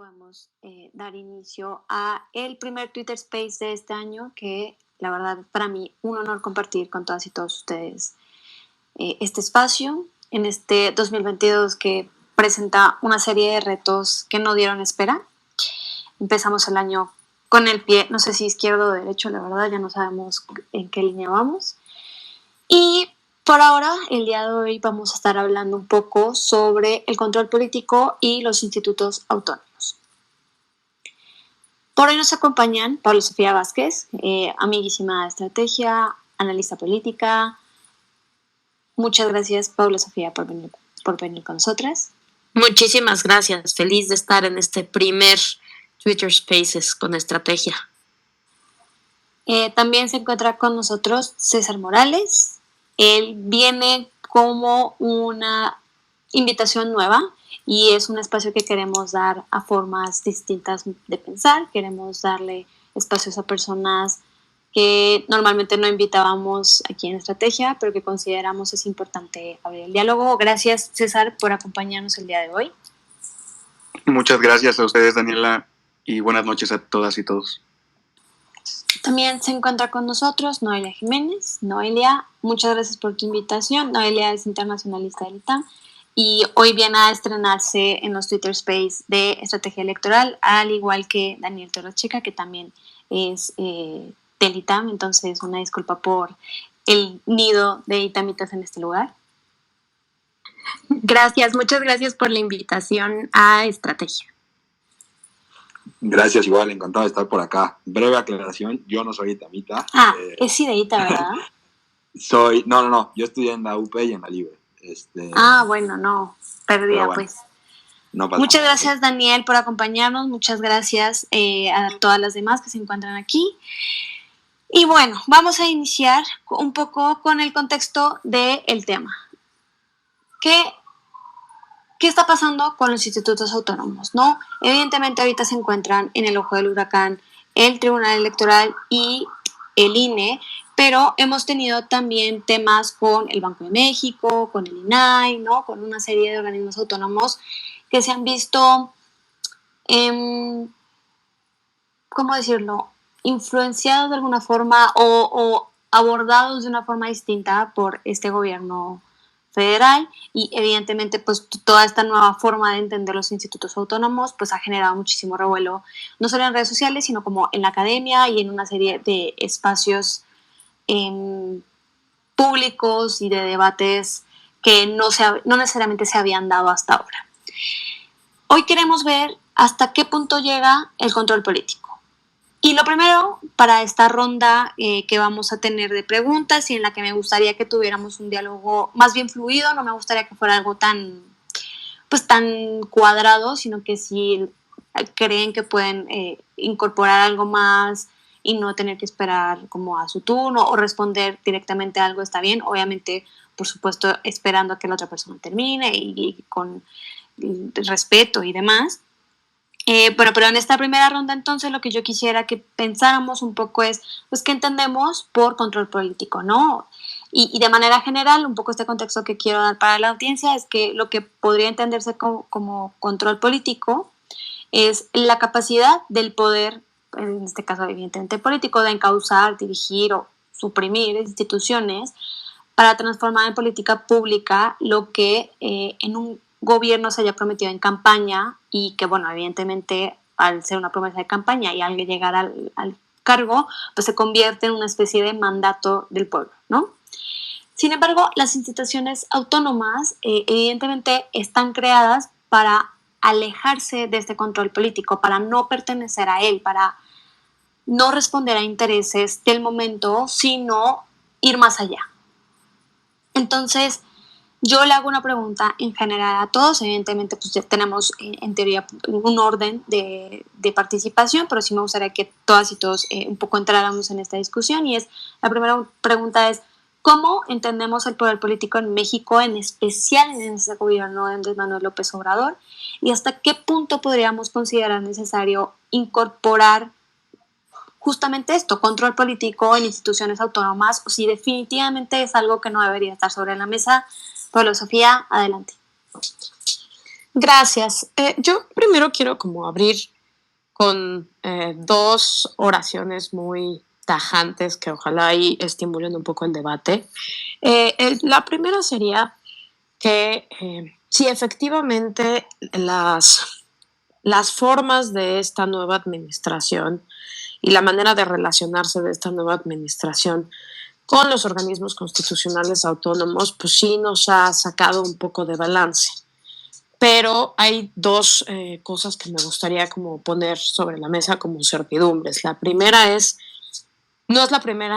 podemos dar inicio a el primer Twitter Space de este año, que la verdad para mí un honor compartir con todas y todos ustedes este espacio en este 2022 que presenta una serie de retos que no dieron espera. Empezamos el año con el pie, no sé si izquierdo o derecho, la verdad ya no sabemos en qué línea vamos. Y por ahora, el día de hoy vamos a estar hablando un poco sobre el control político y los institutos autónomos. Por hoy nos acompañan Paula Sofía Vázquez, amiguísima de estrategia, analista política. Muchas gracias, Paula Sofía, por venir con nosotras. Muchísimas gracias, feliz de estar en este primer Twitter Spaces con estrategia. También se encuentra con nosotros César Morales. Él viene como una invitación nueva y es un espacio que queremos dar a formas distintas de pensar. Queremos darle espacios a personas que normalmente no invitábamos aquí en Estrategia, pero que consideramos es importante abrir el diálogo. Gracias, César, por acompañarnos el día de hoy. Muchas gracias a ustedes, Daniela, y buenas noches a todas y todos. También se encuentra con nosotros Noelia Jiménez. Noelia, muchas gracias por tu invitación. Noelia es internacionalista del ITAM y hoy viene a estrenarse en los Twitter Space de Estrategia Electoral, al igual que Daniel Torrecheca, que también es del ITAM. Entonces, una disculpa por el nido de itamitas en este lugar. Gracias, muchas gracias por la invitación a Estrategia. Gracias, igual, encantado de estar por acá. Breve aclaración, yo no soy itamita. Es ideita, ¿verdad? Yo estudié en la UP y en la Libre. Bueno, no, perdida bueno, pues. No pasa muchas nada. Gracias, Daniel, por acompañarnos. Muchas gracias a todas las demás que se encuentran aquí. Y bueno, vamos a iniciar un poco con el contexto del tema. ¿Qué está pasando con los institutos autónomos? ¿No? Evidentemente ahorita se encuentran en el ojo del huracán el Tribunal Electoral y el INE, pero hemos tenido también temas con el Banco de México, con el INAI, ¿no? Con una serie de organismos autónomos que se han visto, ¿cómo decirlo?, influenciados de alguna forma o abordados de una forma distinta por este gobierno federal, y evidentemente pues toda esta nueva forma de entender los institutos autónomos pues ha generado muchísimo revuelo, no solo en redes sociales, sino como en la academia y en una serie de espacios públicos y de debates que no necesariamente se habían dado hasta ahora. Hoy queremos ver hasta qué punto llega el control político. Y lo primero, para esta ronda que vamos a tener de preguntas y en la que me gustaría que tuviéramos un diálogo más bien fluido, no me gustaría que fuera algo tan cuadrado, sino que si creen que pueden incorporar algo más y no tener que esperar como a su turno o responder directamente a algo, está bien. Obviamente, por supuesto, esperando a que la otra persona termine y con respeto y demás. Pero en esta primera ronda, entonces, lo que yo quisiera que pensáramos un poco es, pues, ¿qué entendemos por control político, no? Y de manera general, un poco este contexto que quiero dar para la audiencia es que lo que podría entenderse como control político es la capacidad del poder, en este caso evidentemente político, de encauzar, dirigir o suprimir instituciones para transformar en política pública lo que en un gobierno se haya prometido en campaña y que, bueno, evidentemente al ser una promesa de campaña y al llegar al cargo, pues se convierte en una especie de mandato del pueblo, ¿no? Sin embargo, las instituciones autónomas evidentemente están creadas para alejarse de este control político, para no pertenecer a él, para no responder a intereses del momento, sino ir más allá. Entonces, yo le hago una pregunta en general a todos. Evidentemente, pues ya tenemos en teoría un orden de participación, pero sí me gustaría que todas y todos un poco entráramos en esta discusión. Y la primera pregunta es, ¿cómo entendemos el poder político en México, en especial en este gobierno de Andrés Manuel López Obrador? ¿Y hasta qué punto podríamos considerar necesario incorporar justamente esto, control político en instituciones autónomas, o si definitivamente es algo que no debería estar sobre la mesa? Paula Sofía, adelante. Gracias. Yo primero quiero como abrir con dos oraciones muy tajantes que ojalá ahí estimulen un poco el debate. La primera sería que si efectivamente las formas de esta nueva administración y la manera de relacionarse de esta nueva administración con los organismos constitucionales autónomos, pues sí nos ha sacado un poco de balance. Pero hay dos cosas que me gustaría como poner sobre la mesa como certidumbres. La primera es, no es la primera,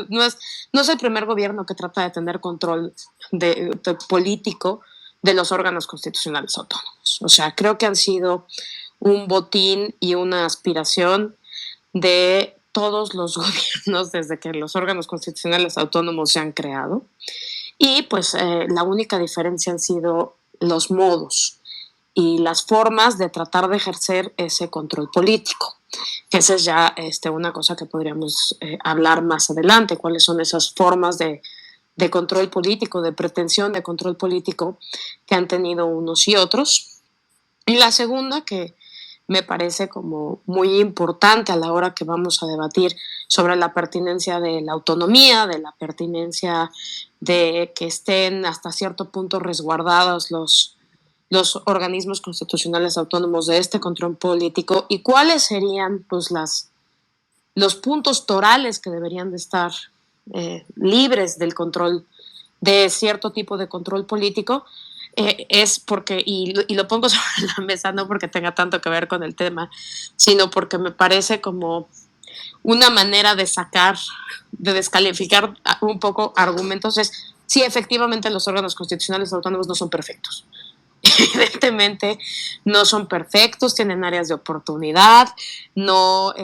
no es el primer gobierno que trata de tener control de político de los órganos constitucionales autónomos. O sea, creo que han sido un botín y una aspiración de todos los gobiernos desde que los órganos constitucionales autónomos se han creado. Y pues la única diferencia han sido los modos y las formas de tratar de ejercer ese control político, que esa es ya una cosa que podríamos hablar más adelante, cuáles son esas formas de control político, de pretensión de control político que han tenido unos y otros. Y la segunda, que me parece como muy importante a la hora que vamos a debatir sobre la pertinencia de la autonomía, de la pertinencia de que estén hasta cierto punto resguardados los organismos constitucionales autónomos de este control político y cuáles serían pues los puntos torales que deberían de estar libres del control, de cierto tipo de control político, es porque, y lo pongo sobre la mesa no porque tenga tanto que ver con el tema, sino porque me parece como una manera de sacar, de descalificar un poco argumentos, es si efectivamente los órganos constitucionales autónomos no son perfectos. Evidentemente no son perfectos, tienen áreas de oportunidad, no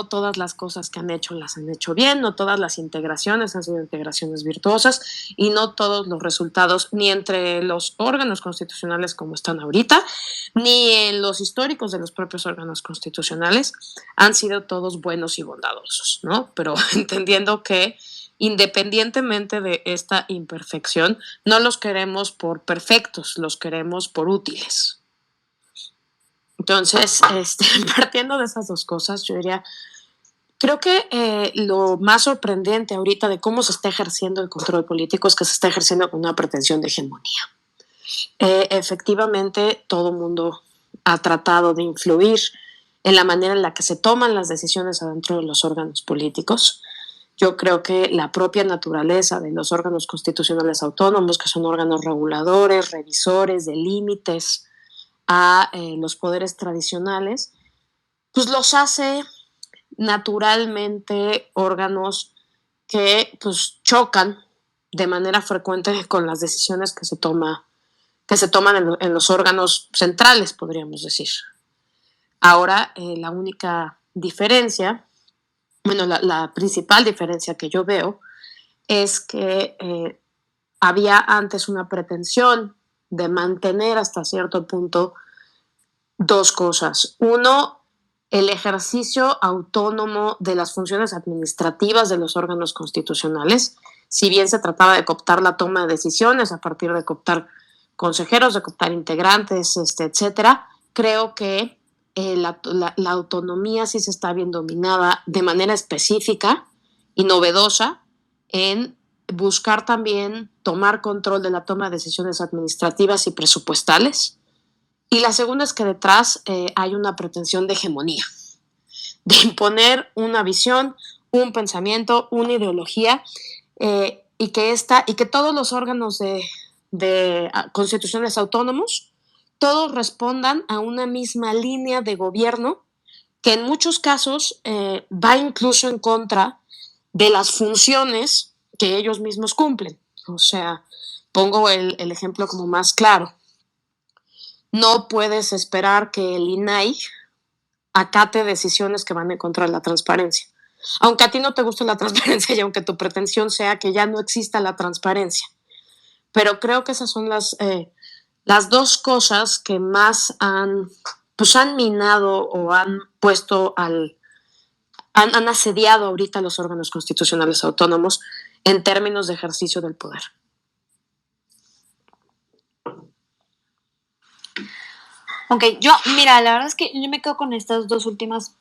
todas las cosas que han hecho las han hecho bien, no todas las integraciones han sido integraciones virtuosas y no todos los resultados, ni entre los órganos constitucionales como están ahorita, ni en los históricos de los propios órganos constitucionales, han sido todos buenos y bondadosos, ¿no? Pero entendiendo que independientemente de esta imperfección, no los queremos por perfectos, los queremos por útiles. Entonces, partiendo de esas dos cosas, yo diría, creo que lo más sorprendente ahorita de cómo se está ejerciendo el control político es que se está ejerciendo con una pretensión de hegemonía. Efectivamente, todo el mundo ha tratado de influir en la manera en la que se toman las decisiones adentro de los órganos políticos. Yo creo que la propia naturaleza de los órganos constitucionales autónomos, que son órganos reguladores, revisores de límites a los poderes tradicionales, pues los hace naturalmente órganos que pues chocan de manera frecuente con las decisiones que se toman en los órganos centrales, podríamos decir. Ahora, la única diferencia, bueno, la principal diferencia que yo veo es que había antes una pretensión de mantener hasta cierto punto dos cosas. Uno, el ejercicio autónomo de las funciones administrativas de los órganos constitucionales, si bien se trataba de cooptar la toma de decisiones a partir de cooptar consejeros, de cooptar integrantes, etcétera, creo que la autonomía sí se está viendo dominada de manera específica y novedosa en buscar también tomar control de la toma de decisiones administrativas y presupuestales. Y la segunda es que detrás hay una pretensión de hegemonía, de imponer una visión, un pensamiento, una ideología, y que todos los órganos de constitucionales autónomos todos respondan a una misma línea de gobierno que en muchos casos va incluso en contra de las funciones que ellos mismos cumplen. O sea, pongo el ejemplo como más claro. No puedes esperar que el INAI acate decisiones que van en contra de la transparencia. Aunque a ti no te guste la transparencia y aunque tu pretensión sea que ya no exista la transparencia. Pero creo que esas son las dos cosas que más han minado o han puesto han asediado ahorita los órganos constitucionales autónomos en términos de ejercicio del poder. Mira, la verdad es que yo me quedo con estas dos últimas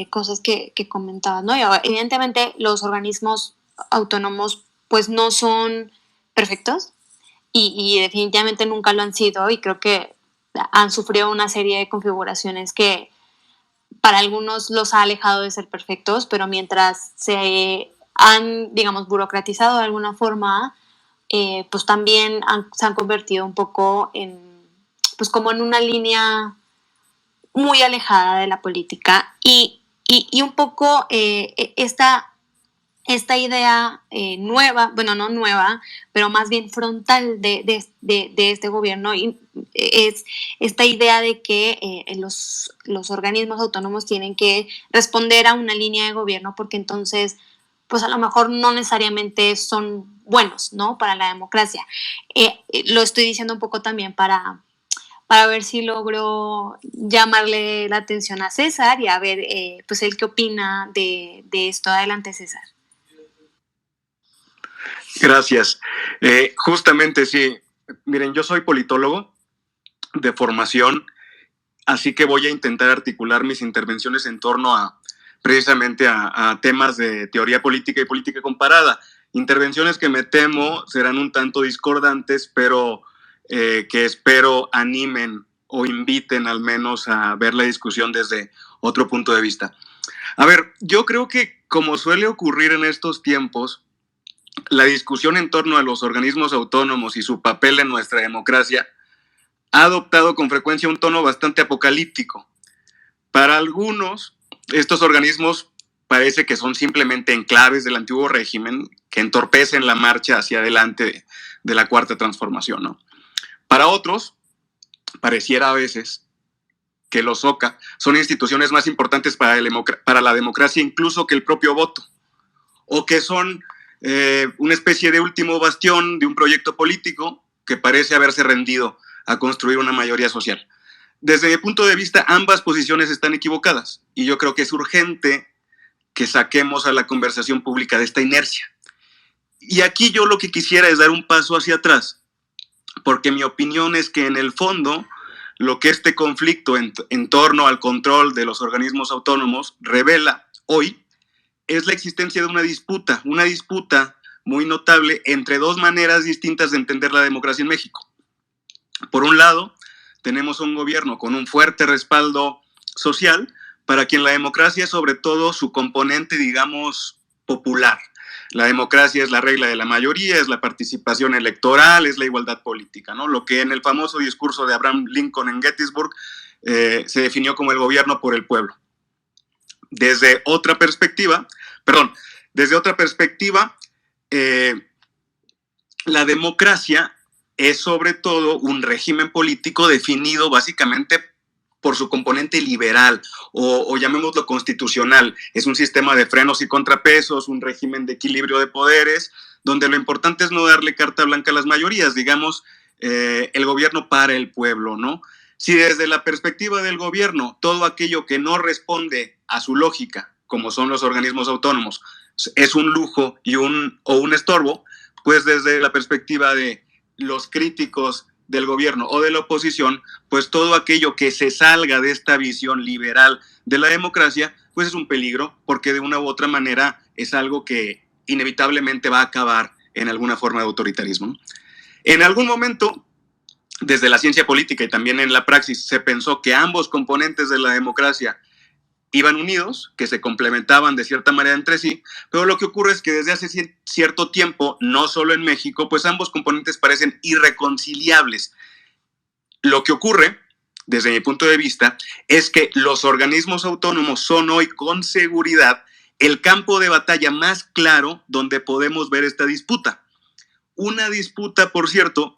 cosas que comentabas, ¿no? Y evidentemente los organismos autónomos pues no son perfectos y definitivamente nunca lo han sido y creo que han sufrido una serie de configuraciones que para algunos los ha alejado de ser perfectos, pero mientras se han, digamos, burocratizado de alguna forma, pues también se han convertido un poco en, pues como en una línea muy alejada de la política y un poco esta idea nueva, bueno, no nueva, pero más bien frontal de este gobierno es esta idea de que los organismos autónomos tienen que responder a una línea de gobierno porque entonces pues a lo mejor no necesariamente son buenos, ¿no? Para la democracia. Lo estoy diciendo un poco también para ver si logro llamarle la atención a César y a ver, pues él qué opina de esto. Adelante, César. Gracias. Justamente sí. Miren, yo soy politólogo de formación, así que voy a intentar articular mis intervenciones en torno a precisamente a temas de teoría política y política comparada. Intervenciones que me temo serán un tanto discordantes, pero que espero animen o inviten al menos a ver la discusión desde otro punto de vista. A ver, yo creo que como suele ocurrir en estos tiempos, la discusión en torno a los organismos autónomos y su papel en nuestra democracia ha adoptado con frecuencia un tono bastante apocalíptico. Para algunos, estos organismos parece que son simplemente enclaves del antiguo régimen que entorpecen la marcha hacia adelante de la cuarta transformación, ¿no? Para otros, pareciera a veces que los OCA son instituciones más importantes para la democracia incluso que el propio voto, o que son una especie de último bastión de un proyecto político que parece haberse rendido a construir una mayoría social. Desde mi punto de vista, ambas posiciones están equivocadas y yo creo que es urgente que saquemos a la conversación pública de esta inercia. Y aquí yo lo que quisiera es dar un paso hacia atrás, porque mi opinión es que en el fondo lo que este conflicto en torno al control de los organismos autónomos revela hoy es la existencia de una disputa muy notable entre dos maneras distintas de entender la democracia en México. Por un lado, tenemos un gobierno con un fuerte respaldo social, para quien la democracia es sobre todo su componente, digamos, popular. La democracia es la regla de la mayoría, es la participación electoral, es la igualdad política, ¿no? Lo que en el famoso discurso de Abraham Lincoln en Gettysburg se definió como el gobierno por el pueblo. Desde otra perspectiva, la democracia es sobre todo un régimen político definido básicamente por su componente liberal o llamémoslo constitucional. Es un sistema de frenos y contrapesos, un régimen de equilibrio de poderes, donde lo importante es no darle carta blanca a las mayorías, digamos, el gobierno para el pueblo, ¿no? Si desde la perspectiva del gobierno todo aquello que no responde a su lógica, como son los organismos autónomos, es un lujo o un estorbo, pues desde la perspectiva de los críticos del gobierno o de la oposición, pues todo aquello que se salga de esta visión liberal de la democracia, pues es un peligro, porque de una u otra manera es algo que inevitablemente va a acabar en alguna forma de autoritarismo. En algún momento, desde la ciencia política y también en la praxis, se pensó que ambos componentes de la democracia iban unidos, que se complementaban de cierta manera entre sí, pero lo que ocurre es que desde hace cierto tiempo, no solo en México, pues ambos componentes parecen irreconciliables. Lo que ocurre, desde mi punto de vista, es que los organismos autónomos son hoy con seguridad el campo de batalla más claro donde podemos ver esta disputa. Una disputa, por cierto,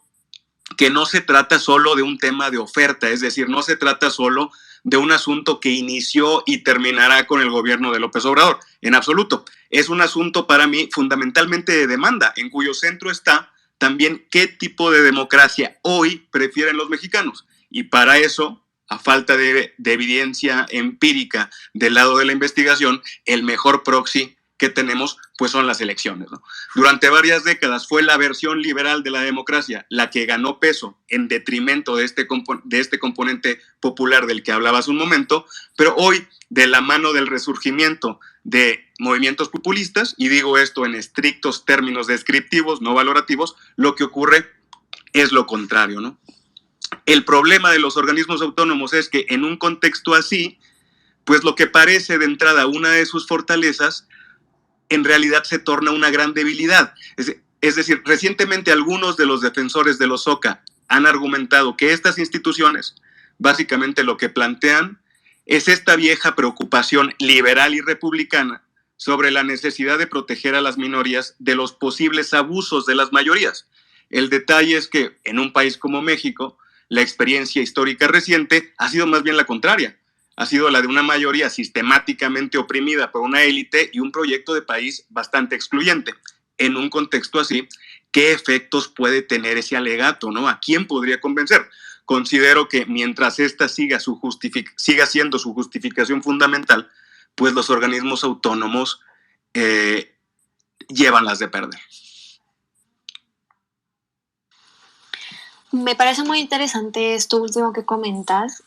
que no se trata solo de un tema de oferta, es decir, no se trata solo de un asunto que inició y terminará con el gobierno de López Obrador, en absoluto. Es un asunto para mí fundamentalmente de demanda, en cuyo centro está también qué tipo de democracia hoy prefieren los mexicanos. Y para eso, a falta de evidencia empírica del lado de la investigación, el mejor proxy que tenemos, pues son las elecciones, ¿no? Durante varias décadas fue la versión liberal de la democracia la que ganó peso en detrimento de este componente popular del que hablaba hace un momento, pero hoy, de la mano del resurgimiento de movimientos populistas, y digo esto en estrictos términos descriptivos, no valorativos, lo que ocurre es lo contrario, ¿no? El problema de los organismos autónomos es que en un contexto así, pues lo que parece de entrada una de sus fortalezas, en realidad se torna una gran debilidad. Es decir, recientemente algunos de los defensores de los OCA han argumentado que estas instituciones, básicamente lo que plantean es esta vieja preocupación liberal y republicana sobre la necesidad de proteger a las minorías de los posibles abusos de las mayorías. El detalle es que en un país como México, la experiencia histórica reciente ha sido más bien la contraria. Ha sido la de una mayoría sistemáticamente oprimida por una élite y un proyecto de país bastante excluyente. En un contexto así, ¿qué efectos puede tener ese alegato, ¿no? ¿A quién podría convencer? Considero que mientras esta siga siendo su justificación fundamental, pues los organismos autónomos llevan las de perder. Me parece muy interesante esto último que comentas,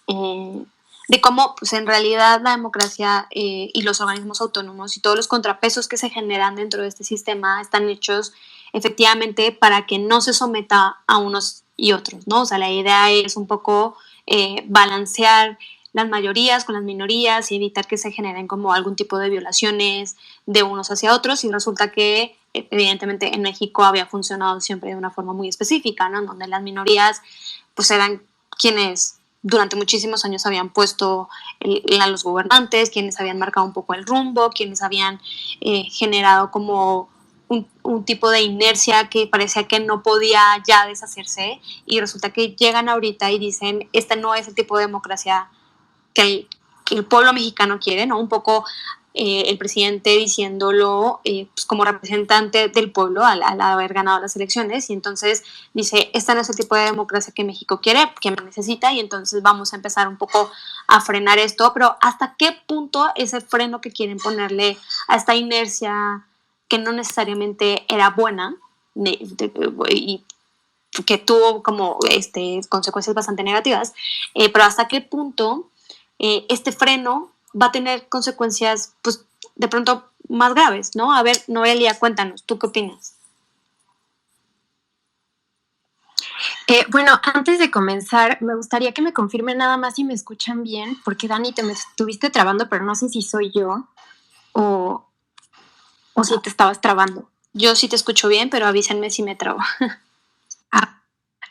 de cómo pues, en realidad la democracia y los organismos autónomos y todos los contrapesos que se generan dentro de este sistema están hechos efectivamente para que no se someta a unos y otros, ¿no? O sea, la idea es un poco balancear las mayorías con las minorías y evitar que se generen como algún tipo de violaciones de unos hacia otros, y resulta que evidentemente en México había funcionado siempre de una forma muy específica, ¿no? En donde las minorías pues eran quienes durante muchísimos años habían puesto a los gobernantes, quienes habían marcado un poco el rumbo, quienes habían generado como un tipo de inercia que parecía que no podía ya deshacerse, y resulta que llegan ahorita y dicen, este no es el tipo de democracia que el pueblo mexicano quiere, ¿no? Un poco el presidente diciéndolo pues como representante del pueblo al haber ganado las elecciones, y entonces dice, este no es el tipo de democracia que México quiere, que necesita, y entonces vamos a empezar un poco a frenar esto, pero ¿hasta qué punto ese freno que quieren ponerle a esta inercia que no necesariamente era buena y que tuvo como consecuencias bastante negativas, pero hasta qué punto este freno va a tener consecuencias, pues, de pronto más graves, ¿no? A ver, Noelia, cuéntanos, ¿tú qué opinas? Bueno, antes de comenzar, me gustaría que me confirmen nada más si me escuchan bien, porque Dani, te me estuviste trabando, pero no sé si soy yo o si te estabas trabando. Yo sí te escucho bien, pero avísenme si me trabo.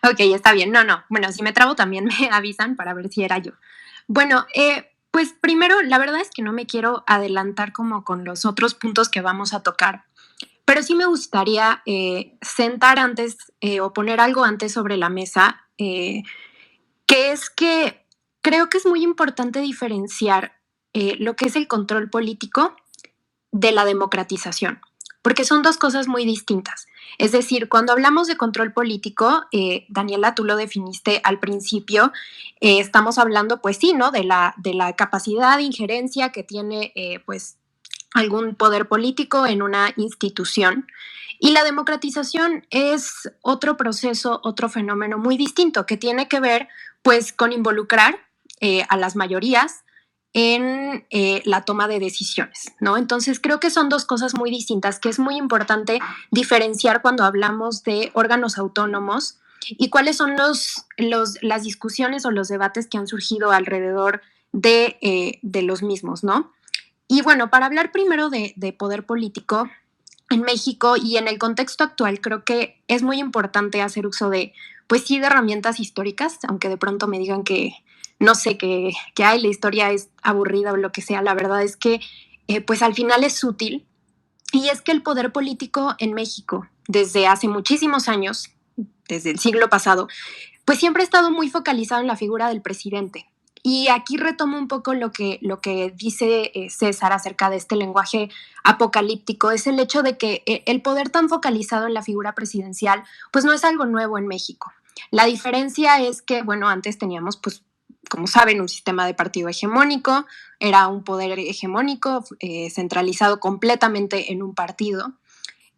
Ok, está bien. No. Bueno, si me trabo también me avisan para ver si era yo. Bueno, pues primero, la verdad es que no me quiero adelantar como con los otros puntos que vamos a tocar, pero sí me gustaría sentar antes o poner algo antes sobre la mesa, que es que creo que es muy importante diferenciar lo que es el control político de la democratización, porque son dos cosas muy distintas. Es decir, cuando hablamos de control político, Daniela, tú lo definiste al principio, estamos hablando, pues sí, ¿no? De la capacidad de injerencia que tiene, pues, algún poder político en una institución. Y la democratización es otro proceso, otro fenómeno muy distinto que tiene que ver, pues, con involucrar a las mayorías en la toma de decisiones, ¿no? Entonces creo que son dos cosas muy distintas que es muy importante diferenciar cuando hablamos de órganos autónomos y cuáles son las discusiones o los debates que han surgido alrededor de los mismos, ¿no? Y bueno, para hablar primero de poder político en México y en el contexto actual, creo que es muy importante hacer uso de, pues sí, de herramientas históricas, aunque de pronto me digan que no sé, que la historia es aburrida o lo que sea. La verdad es que pues al final es útil, y es que el poder político en México desde hace muchísimos años, desde el siglo pasado, pues siempre ha estado muy focalizado en la figura del presidente. Y aquí retomo un poco lo que dice César acerca de este lenguaje apocalíptico, es el hecho de que el poder tan focalizado en la figura presidencial pues no es algo nuevo en México. La diferencia es que, bueno, antes teníamos pues como saben, un sistema de partido hegemónico, era un poder hegemónico centralizado completamente en un partido.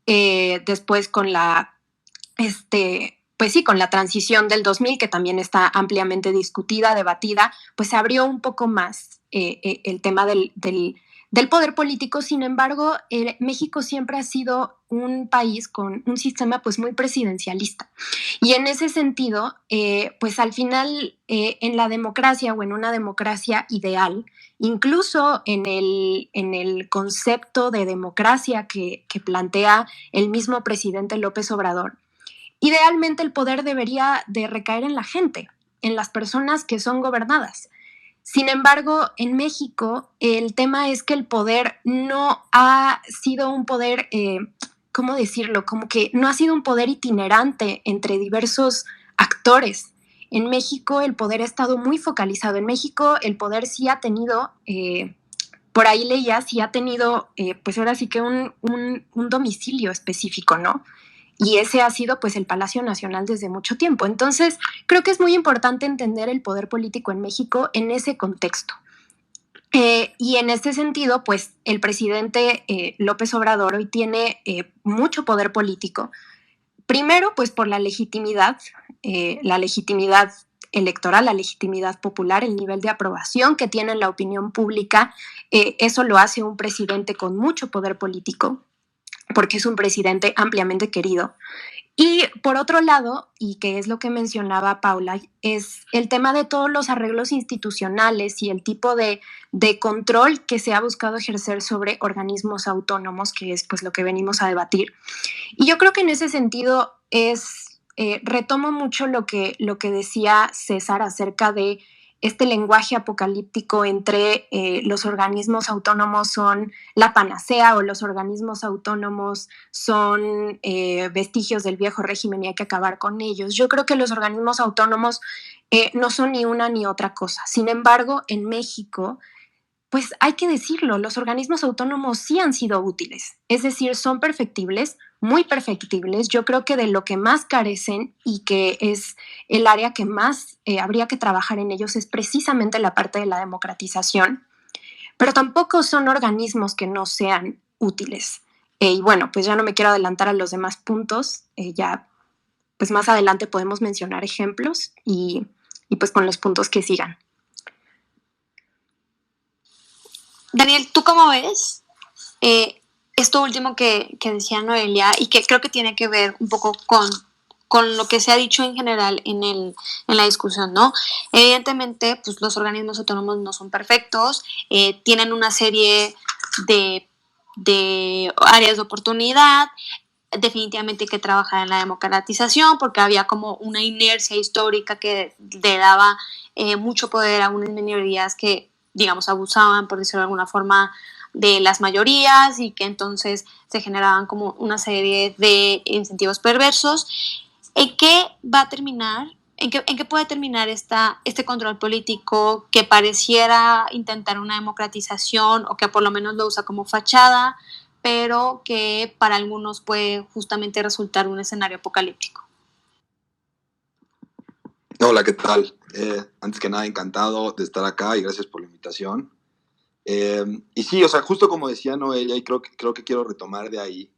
Después con pues sí, con la transición del 2000, que también está ampliamente discutida, debatida, pues se abrió un poco más el tema del poder político. Sin embargo, México siempre ha sido un país con un sistema pues muy presidencialista. Y en ese sentido, pues al final, en la democracia o en una democracia ideal, incluso en el concepto de democracia que plantea el mismo presidente López Obrador, idealmente el poder debería de recaer en la gente, en las personas que son gobernadas. Sin embargo, en México el tema es que el poder no ha sido un poder, ¿cómo decirlo? Como que no ha sido un poder itinerante entre diversos actores. En México el poder ha estado muy focalizado. En México el poder sí ha tenido, por ahí leía, sí ha tenido, pues ahora sí que un domicilio específico, ¿no? Y ese ha sido pues el Palacio Nacional desde mucho tiempo. Entonces, creo que es muy importante entender el poder político en México en ese contexto. Y en este sentido, pues el presidente López Obrador hoy tiene mucho poder político. Primero, pues por la legitimidad electoral, la legitimidad popular, el nivel de aprobación que tiene en la opinión pública. Eso lo hace un presidente con mucho poder político, porque es un presidente ampliamente querido. Y por otro lado, y que es lo que mencionaba Paula, es el tema de todos los arreglos institucionales y el tipo de control que se ha buscado ejercer sobre organismos autónomos, que es pues lo que venimos a debatir. Y yo creo que en ese sentido retomo mucho lo que decía César acerca de este lenguaje apocalíptico entre los organismos autónomos son la panacea o los organismos autónomos son vestigios del viejo régimen y hay que acabar con ellos. Yo creo que los organismos autónomos no son ni una ni otra cosa. Sin embargo, en México, pues hay que decirlo, los organismos autónomos sí han sido útiles, es decir, son perfectibles, muy perfectibles. Yo creo que de lo que más carecen y que es el área que más habría que trabajar en ellos es precisamente la parte de la democratización, pero tampoco son organismos que no sean útiles. Y bueno, pues ya no me quiero adelantar a los demás puntos, ya pues más adelante podemos mencionar ejemplos y pues con los puntos que sigan. Daniel, ¿tú cómo ves esto último que decía Noelia y que creo que tiene que ver un poco con lo que se ha dicho en general en la discusión, ¿no? Evidentemente, pues los organismos autónomos no son perfectos, tienen una serie de áreas de oportunidad. Definitivamente hay que trabajar en la democratización porque había como una inercia histórica que le daba mucho poder a unas minorías que, digamos, abusaban, por decirlo de alguna forma, de las mayorías y que entonces se generaban como una serie de incentivos perversos. ¿En qué va a terminar? ¿En qué puede terminar este control político que pareciera intentar una democratización o que por lo menos lo usa como fachada, pero que para algunos puede justamente resultar un escenario apocalíptico? Hola, ¿qué tal? Antes que nada, encantado de estar acá y gracias por la invitación. Y sí, o sea, justo como decía Noelia, y creo que quiero retomar de ahí,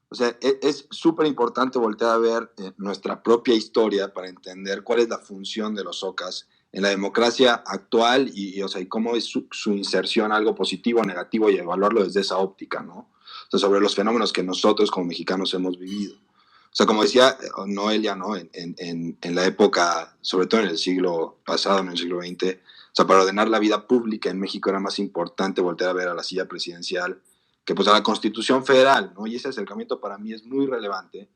o sea, es súper importante voltear a ver nuestra propia historia para entender cuál es la función de los OCAS en la democracia actual o sea, y cómo es su inserción, algo positivo o negativo, y evaluarlo desde esa óptica, ¿no? O sea, sobre los fenómenos que nosotros como mexicanos hemos vivido. O sea, como decía Noelia, ¿no? En la época, sobre todo en el siglo pasado, en el siglo XX, o sea, para ordenar la vida pública en México era más importante voltear a ver a la silla presidencial que pues a la Constitución Federal, ¿no? Y ese acercamiento para mí es muy relevante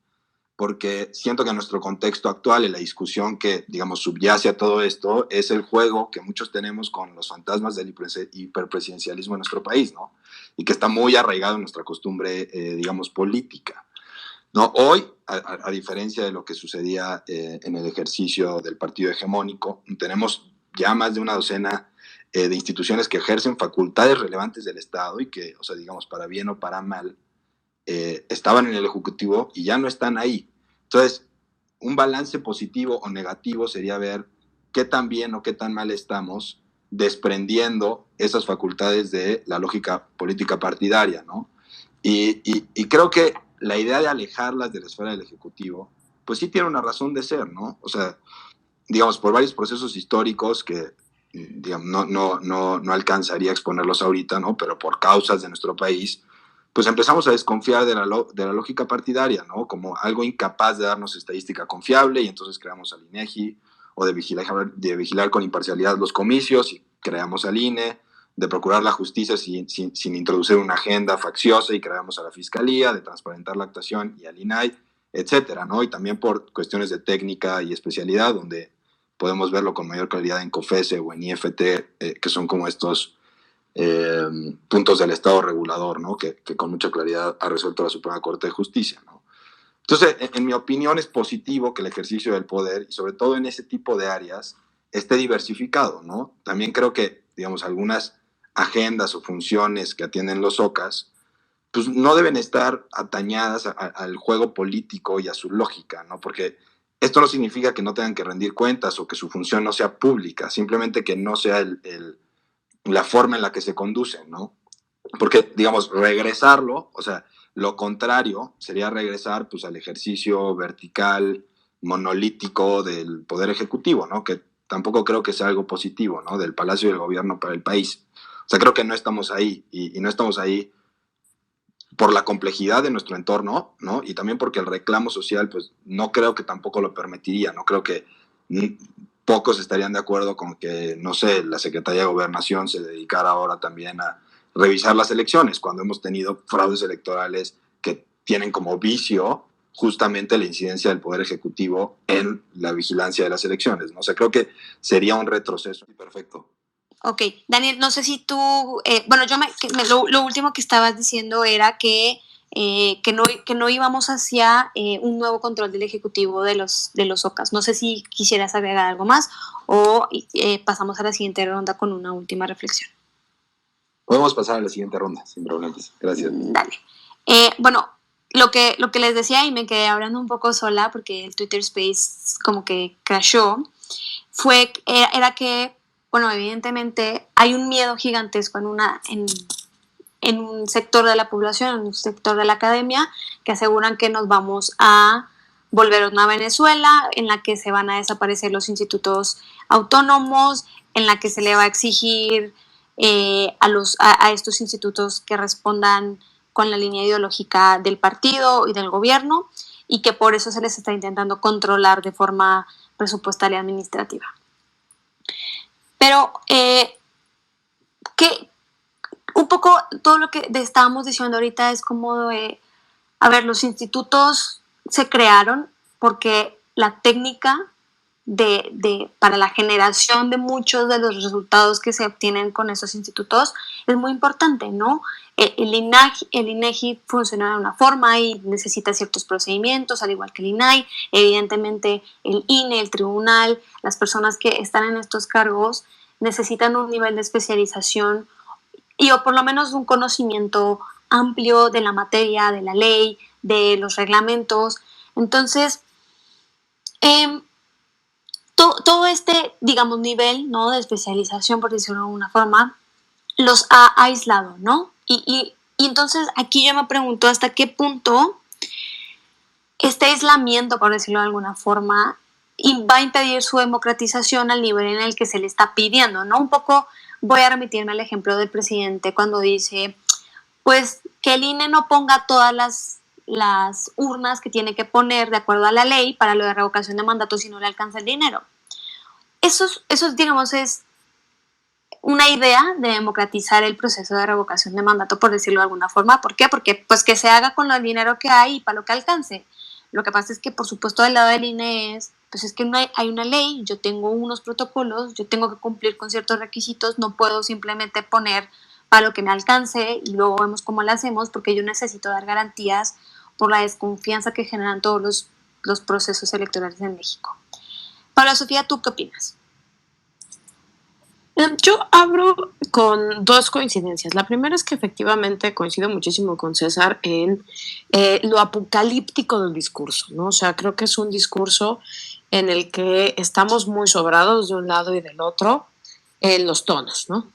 porque siento que en nuestro contexto actual y la discusión que, digamos, subyace a todo esto es el juego que muchos tenemos con los fantasmas del hiperpresidencialismo en nuestro país, ¿no? Y que está muy arraigado en nuestra costumbre, digamos, política. No, hoy, a diferencia de lo que sucedía en el ejercicio del partido hegemónico, tenemos ya más de una docena de instituciones que ejercen facultades relevantes del Estado y que, o sea, digamos, para bien o para mal, estaban en el Ejecutivo y ya no están ahí. Entonces, un balance positivo o negativo sería ver qué tan bien o qué tan mal estamos desprendiendo esas facultades de la lógica política partidaria, ¿no? Y creo que la idea de alejarlas de la esfera del Ejecutivo, pues sí tiene una razón de ser, ¿no? O sea, digamos, por varios procesos históricos que, digamos, no alcanzaría a exponerlos ahorita, ¿no? Pero por causas de nuestro país, pues empezamos a desconfiar de la lógica partidaria, ¿no? Como algo incapaz de darnos estadística confiable, y entonces creamos al INEGI, o de vigilar con imparcialidad los comicios, y creamos al INE, de procurar la justicia sin introducir una agenda facciosa, y creamos a la Fiscalía, de transparentar la actuación y al INAI, etcétera, ¿no? Y también por cuestiones de técnica y especialidad, donde podemos verlo con mayor claridad en COFESE o en IFT, que son como estos puntos del Estado regulador, ¿no? Que con mucha claridad ha resuelto la Suprema Corte de Justicia, ¿no? Entonces, en mi opinión, es positivo que el ejercicio del poder, y sobre todo en ese tipo de áreas, esté diversificado, ¿no? También creo que, digamos, algunas agendas o funciones que atienden los OCAS, pues no deben estar atañadas al juego político y a su lógica, ¿no? Porque esto no significa que no tengan que rendir cuentas o que su función no sea pública, simplemente que no sea la forma en la que se conducen, ¿no? Porque, digamos, regresarlo, o sea, lo contrario sería regresar pues al ejercicio vertical, monolítico del Poder Ejecutivo, ¿no? Que tampoco creo que sea algo positivo, ¿no? Del Palacio y del Gobierno para el país. O sea, creo que no estamos ahí, y no estamos ahí por la complejidad de nuestro entorno, ¿no? Y también porque el reclamo social, pues no creo que tampoco lo permitiría, no creo que pocos estarían de acuerdo con que, no sé, la Secretaría de Gobernación se dedicara ahora también a revisar las elecciones, cuando hemos tenido fraudes electorales que tienen como vicio justamente la incidencia del Poder Ejecutivo en la vigilancia de las elecciones, ¿no? O sea, creo que sería un retroceso. Perfecto. Ok, Daniel, no sé si tú, bueno, lo último que estabas diciendo era que no íbamos hacia un nuevo control del Ejecutivo de los OCAS. No sé si quisieras agregar algo más o pasamos a la siguiente ronda con una última reflexión. Podemos pasar a la siguiente ronda, sin problemas. Gracias. Dale. Bueno, lo que les decía, y me quedé hablando un poco sola porque el Twitter Space como que crashó, era que, bueno, evidentemente hay un miedo gigantesco en un sector de la población, en un sector de la academia, que aseguran que nos vamos a volver a una Venezuela en la que se van a desaparecer los institutos autónomos, en la que se le va a exigir a estos institutos que respondan con la línea ideológica del partido y del gobierno, y que por eso se les está intentando controlar de forma presupuestaria y administrativa. Pero un poco todo lo que estábamos diciendo ahorita es como a ver, los institutos se crearon porque la técnica para la generación de muchos de los resultados que se obtienen con esos institutos es muy importante, ¿no? El INEGI funciona de una forma y necesita ciertos procedimientos, al igual que el INAI. Evidentemente, el INE, el tribunal, las personas que están en estos cargos necesitan un nivel de especialización o por lo menos un conocimiento amplio de la materia, de la ley, de los reglamentos. Entonces, todo este, digamos, nivel, ¿no?, de especialización, por decirlo de alguna forma, los ha aislado, ¿no? Y entonces aquí yo me pregunto hasta qué punto este aislamiento, por decirlo de alguna forma, va a impedir su democratización al nivel en el que se le está pidiendo, ¿no? Un poco voy a remitirme al ejemplo del presidente cuando dice, pues, que el INE no ponga todas las urnas que tiene que poner de acuerdo a la ley para lo de revocación de mandato si no le alcanza el dinero. Eso digamos, es una idea de democratizar el proceso de revocación de mandato, por decirlo de alguna forma. ¿Por qué? Porque pues que se haga con el dinero que hay y para lo que alcance. Lo que pasa es que, por supuesto, del lado del INE pues es que no hay una ley, yo tengo unos protocolos, yo tengo que cumplir con ciertos requisitos, no puedo simplemente poner para lo que me alcance y luego vemos cómo lo hacemos, porque yo necesito dar garantías por la desconfianza que generan todos los procesos electorales en México. Paula Sofía, ¿tú qué opinas? Yo abro con dos coincidencias. La primera es que efectivamente coincido muchísimo con César en lo apocalíptico del discurso, ¿no? O sea, creo que es un discurso en el que estamos muy sobrados de un lado y del otro en los tonos, ¿no?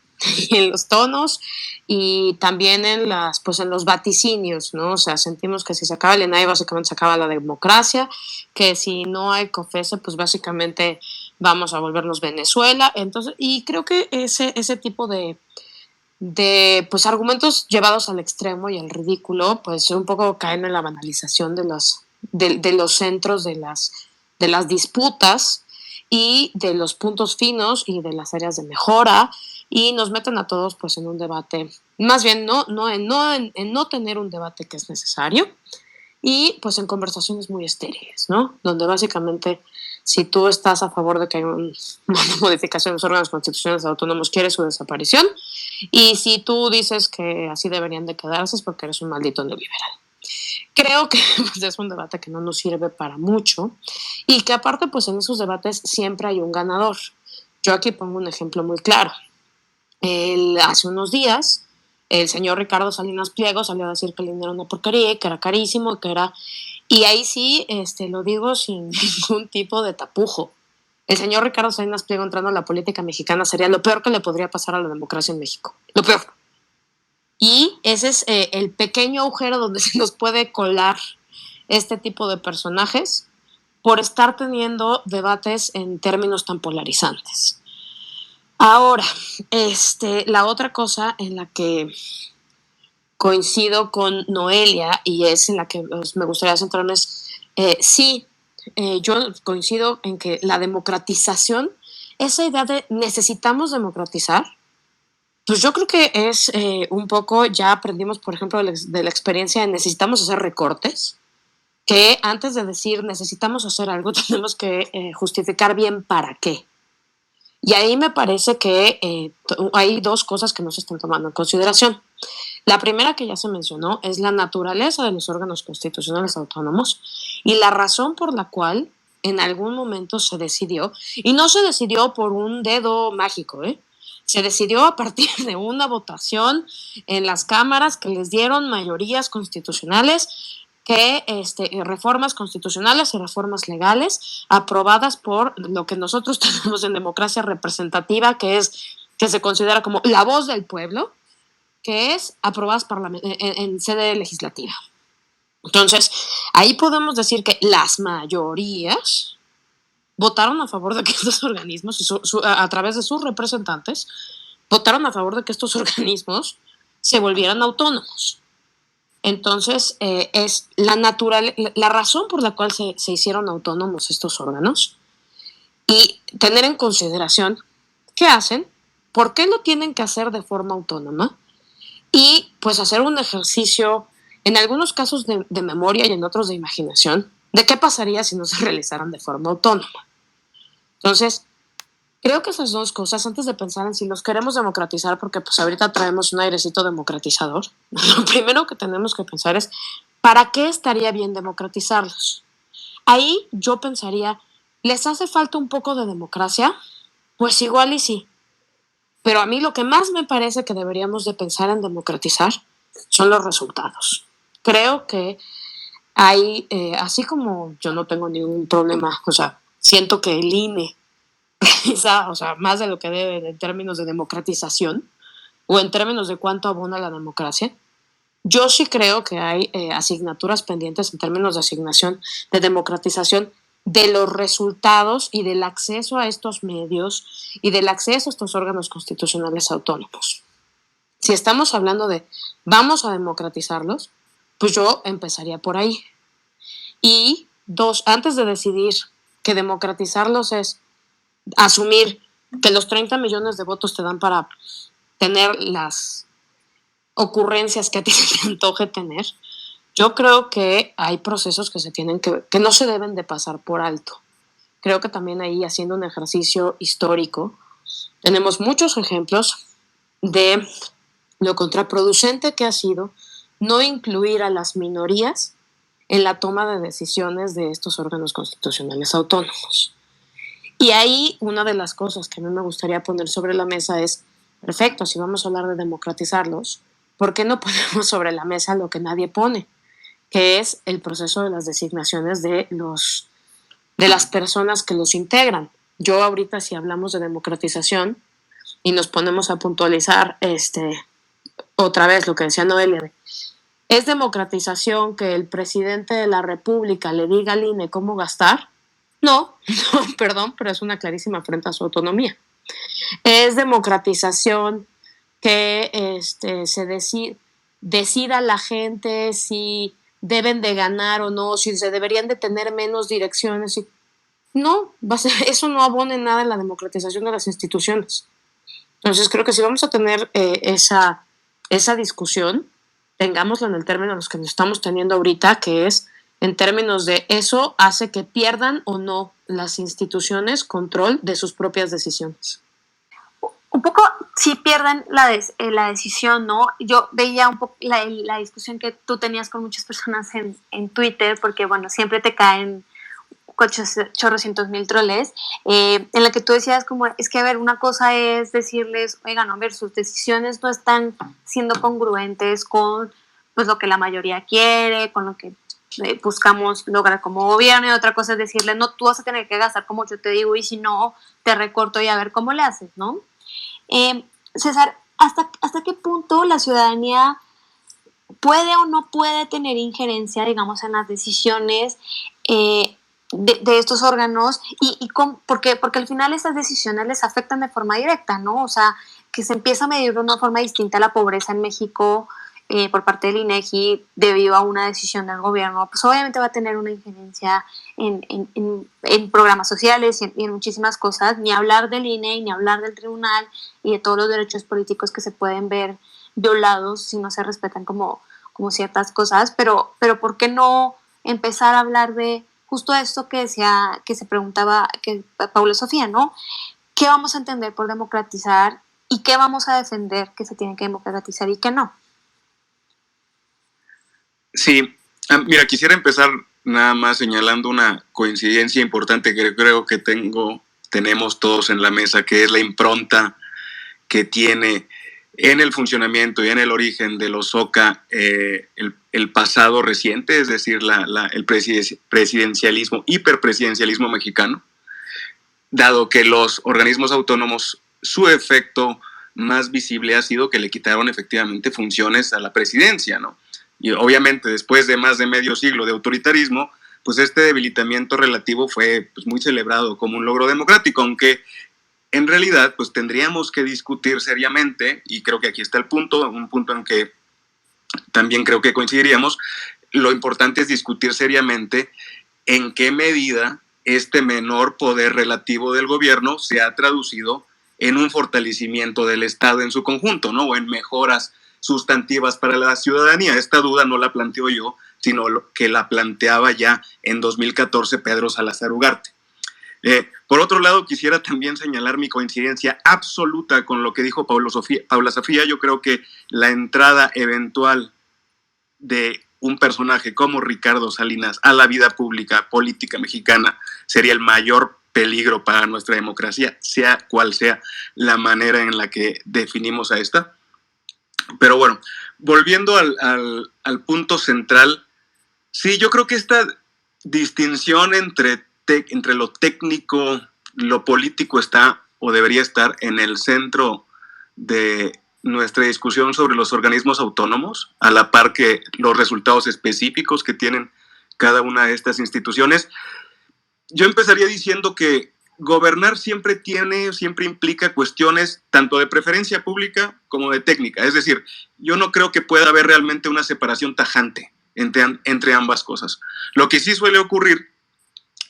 En los tonos y también pues en los vaticinios, ¿no? O sea, sentimos que si se acaba el INAI, básicamente se acaba la democracia, que si no hay COFESE, pues básicamente vamos a volvernos Venezuela. Entonces, y creo que ese tipo de pues argumentos llevados al extremo y al ridículo, pues un poco caen en la banalización de los centros de las disputas y de los puntos finos y de las áreas de mejora, y nos meten a todos pues en un debate, más bien en no tener un debate que es necesario, y pues en conversaciones muy estériles, ¿no? Donde básicamente si tú estás a favor de que haya una modificación de los órganos constitucionales autónomos, quieres su desaparición, y si tú dices que así deberían de quedarse es porque eres un maldito neoliberal. Creo que pues, es un debate que no nos sirve para mucho y que aparte pues en esos debates siempre hay un ganador. Yo aquí pongo un ejemplo muy claro. Hace unos días el señor Ricardo Salinas Pliego salió a decir que el dinero era una porquería, que era carísimo, que era... Y ahí sí lo digo sin ningún tipo de tapujo. El señor Ricardo Salinas Pliego entrando a la política mexicana sería lo peor que le podría pasar a la democracia en México. Lo peor. Y ese es el pequeño agujero donde se nos puede colar este tipo de personajes por estar teniendo debates en términos tan polarizantes. Ahora, la otra cosa en la que coincido con Noelia y es en la que me gustaría centrarme es, yo coincido en que la democratización, esa idea de necesitamos democratizar, pues yo creo que es un poco, ya aprendimos, por ejemplo, de la experiencia de necesitamos hacer recortes, que antes de decir necesitamos hacer algo, tenemos que justificar bien para qué. Y ahí me parece que hay dos cosas que no se están tomando en consideración. La primera, que ya se mencionó, es la naturaleza de los órganos constitucionales autónomos y la razón por la cual en algún momento se decidió, y no se decidió por un dedo mágico, se decidió a partir de una votación en las cámaras que les dieron mayorías constitucionales, que reformas constitucionales y reformas legales aprobadas por lo que nosotros tenemos en democracia representativa, que se considera como la voz del pueblo, que es aprobadas en sede legislativa. Entonces, ahí podemos decir que las mayorías votaron a favor de que estos organismos, a través de sus representantes, votaron a favor de que estos organismos se volvieran autónomos. Entonces, es la razón por la cual se hicieron autónomos estos órganos y tener en consideración qué hacen, por qué lo tienen que hacer de forma autónoma y pues hacer un ejercicio, en algunos casos de memoria y en otros de imaginación, de qué pasaría si no se realizaran de forma autónoma. Entonces, creo que esas dos cosas, antes de pensar en si los queremos democratizar, porque pues ahorita traemos un airecito democratizador, lo primero que tenemos que pensar es, ¿para qué estaría bien democratizarlos? Ahí yo pensaría, ¿les hace falta un poco de democracia? Pues igual y sí. Pero a mí lo que más me parece que deberíamos de pensar en democratizar son los resultados. Creo que hay, así como yo no tengo ningún problema, o sea, siento que el INE o sea, más de lo que debe en términos de democratización o en términos de cuánto abona la democracia. Yo sí creo que hay asignaturas pendientes en términos de asignación, de democratización de los resultados y del acceso a estos medios y del acceso a estos órganos constitucionales autónomos. Si estamos hablando de vamos a democratizarlos, pues yo empezaría por ahí. Y dos, antes de decidir que democratizarlos es asumir que los 30 millones de votos te dan para tener las ocurrencias que a ti se te antoje tener, yo creo que hay procesos que no se deben de pasar por alto. Creo que también ahí, haciendo un ejercicio histórico, tenemos muchos ejemplos de lo contraproducente que ha sido no incluir a las minorías en la toma de decisiones de estos órganos constitucionales autónomos. Y ahí una de las cosas que a mí me gustaría poner sobre la mesa es, perfecto, si vamos a hablar de democratizarlos, ¿por qué no ponemos sobre la mesa lo que nadie pone? Que es el proceso de las designaciones de los de las personas que los integran. Yo ahorita, si hablamos de democratización y nos ponemos a puntualizar otra vez lo que decía Noelia, ¿es democratización que el presidente de la República le diga al INE cómo gastar? No, perdón, pero es una clarísima afrenta a su autonomía. ¿Es democratización que decida la gente si deben de ganar o no, si se deberían de tener menos direcciones? No, eso no abona en nada en la democratización de las instituciones. Entonces creo que si vamos a tener esa discusión, tengámoslo en el término en los que nos estamos teniendo ahorita, que es en términos de eso hace que pierdan o no las instituciones control de sus propias decisiones. Un poco sí pierden la decisión, ¿no? Yo veía un poco la discusión que tú tenías con muchas personas en Twitter, porque bueno, siempre te caen chorrocientos mil troles, en la que tú decías como, es que a ver, una cosa es decirles, oigan, a ver, sus decisiones no están siendo congruentes con pues lo que la mayoría quiere, con lo que buscamos lograr como gobierno, y otra cosa es decirle, no, tú vas a tener que gastar como yo te digo, y si no, te recorto y a ver cómo le haces, ¿no? César, ¿hasta qué punto la ciudadanía puede o no puede tener injerencia, digamos, en las decisiones de estos órganos porque al final estas decisiones les afectan de forma directa, ¿no? O sea, que se empieza a medir de una forma distinta la pobreza en México por parte del INEGI debido a una decisión del gobierno, pues obviamente va a tener una injerencia en programas sociales y en muchísimas cosas, ni hablar del INE, ni hablar del tribunal y de todos los derechos políticos que se pueden ver violados si no se respetan como ciertas cosas, pero ¿por qué no empezar a hablar de justo esto que se preguntaba que Paula Sofía, ¿no? ¿Qué vamos a entender por democratizar y qué vamos a defender que se tiene que democratizar y qué no? Sí, mira, quisiera empezar nada más señalando una coincidencia importante que creo que tenemos todos en la mesa, que es la impronta que tiene en el funcionamiento y en el origen de los OCA el pasado reciente, es decir, el presidencialismo, hiperpresidencialismo mexicano, dado que los organismos autónomos, su efecto más visible ha sido que le quitaron efectivamente funciones a la presidencia, ¿no? Y obviamente después de más de medio siglo de autoritarismo, pues este debilitamiento relativo fue pues, muy celebrado como un logro democrático, aunque en realidad pues tendríamos que discutir seriamente, y creo que aquí está el punto, un punto en que también creo que coincidiríamos, lo importante es discutir seriamente en qué medida este menor poder relativo del gobierno se ha traducido en un fortalecimiento del Estado en su conjunto, ¿no? O en mejoras sustantivas para la ciudadanía. Esta duda no la planteo yo, sino que la planteaba ya en 2014 Pedro Salazar Ugarte. Por otro lado, quisiera también señalar mi coincidencia absoluta con lo que dijo Paula Sofía. Yo creo que la entrada eventual de un personaje como Ricardo Salinas a la vida pública política mexicana sería el mayor peligro para nuestra democracia, sea cual sea la manera en la que definimos a esta. Pero bueno, volviendo al punto central, sí, yo creo que esta distinción entre lo técnico, lo político está o debería estar en el centro de nuestra discusión sobre los organismos autónomos, a la par que los resultados específicos que tienen cada una de estas instituciones. Yo empezaría diciendo que gobernar siempre implica cuestiones tanto de preferencia pública como de técnica. Es decir, yo no creo que pueda haber realmente una separación tajante entre ambas cosas. Lo que sí suele ocurrir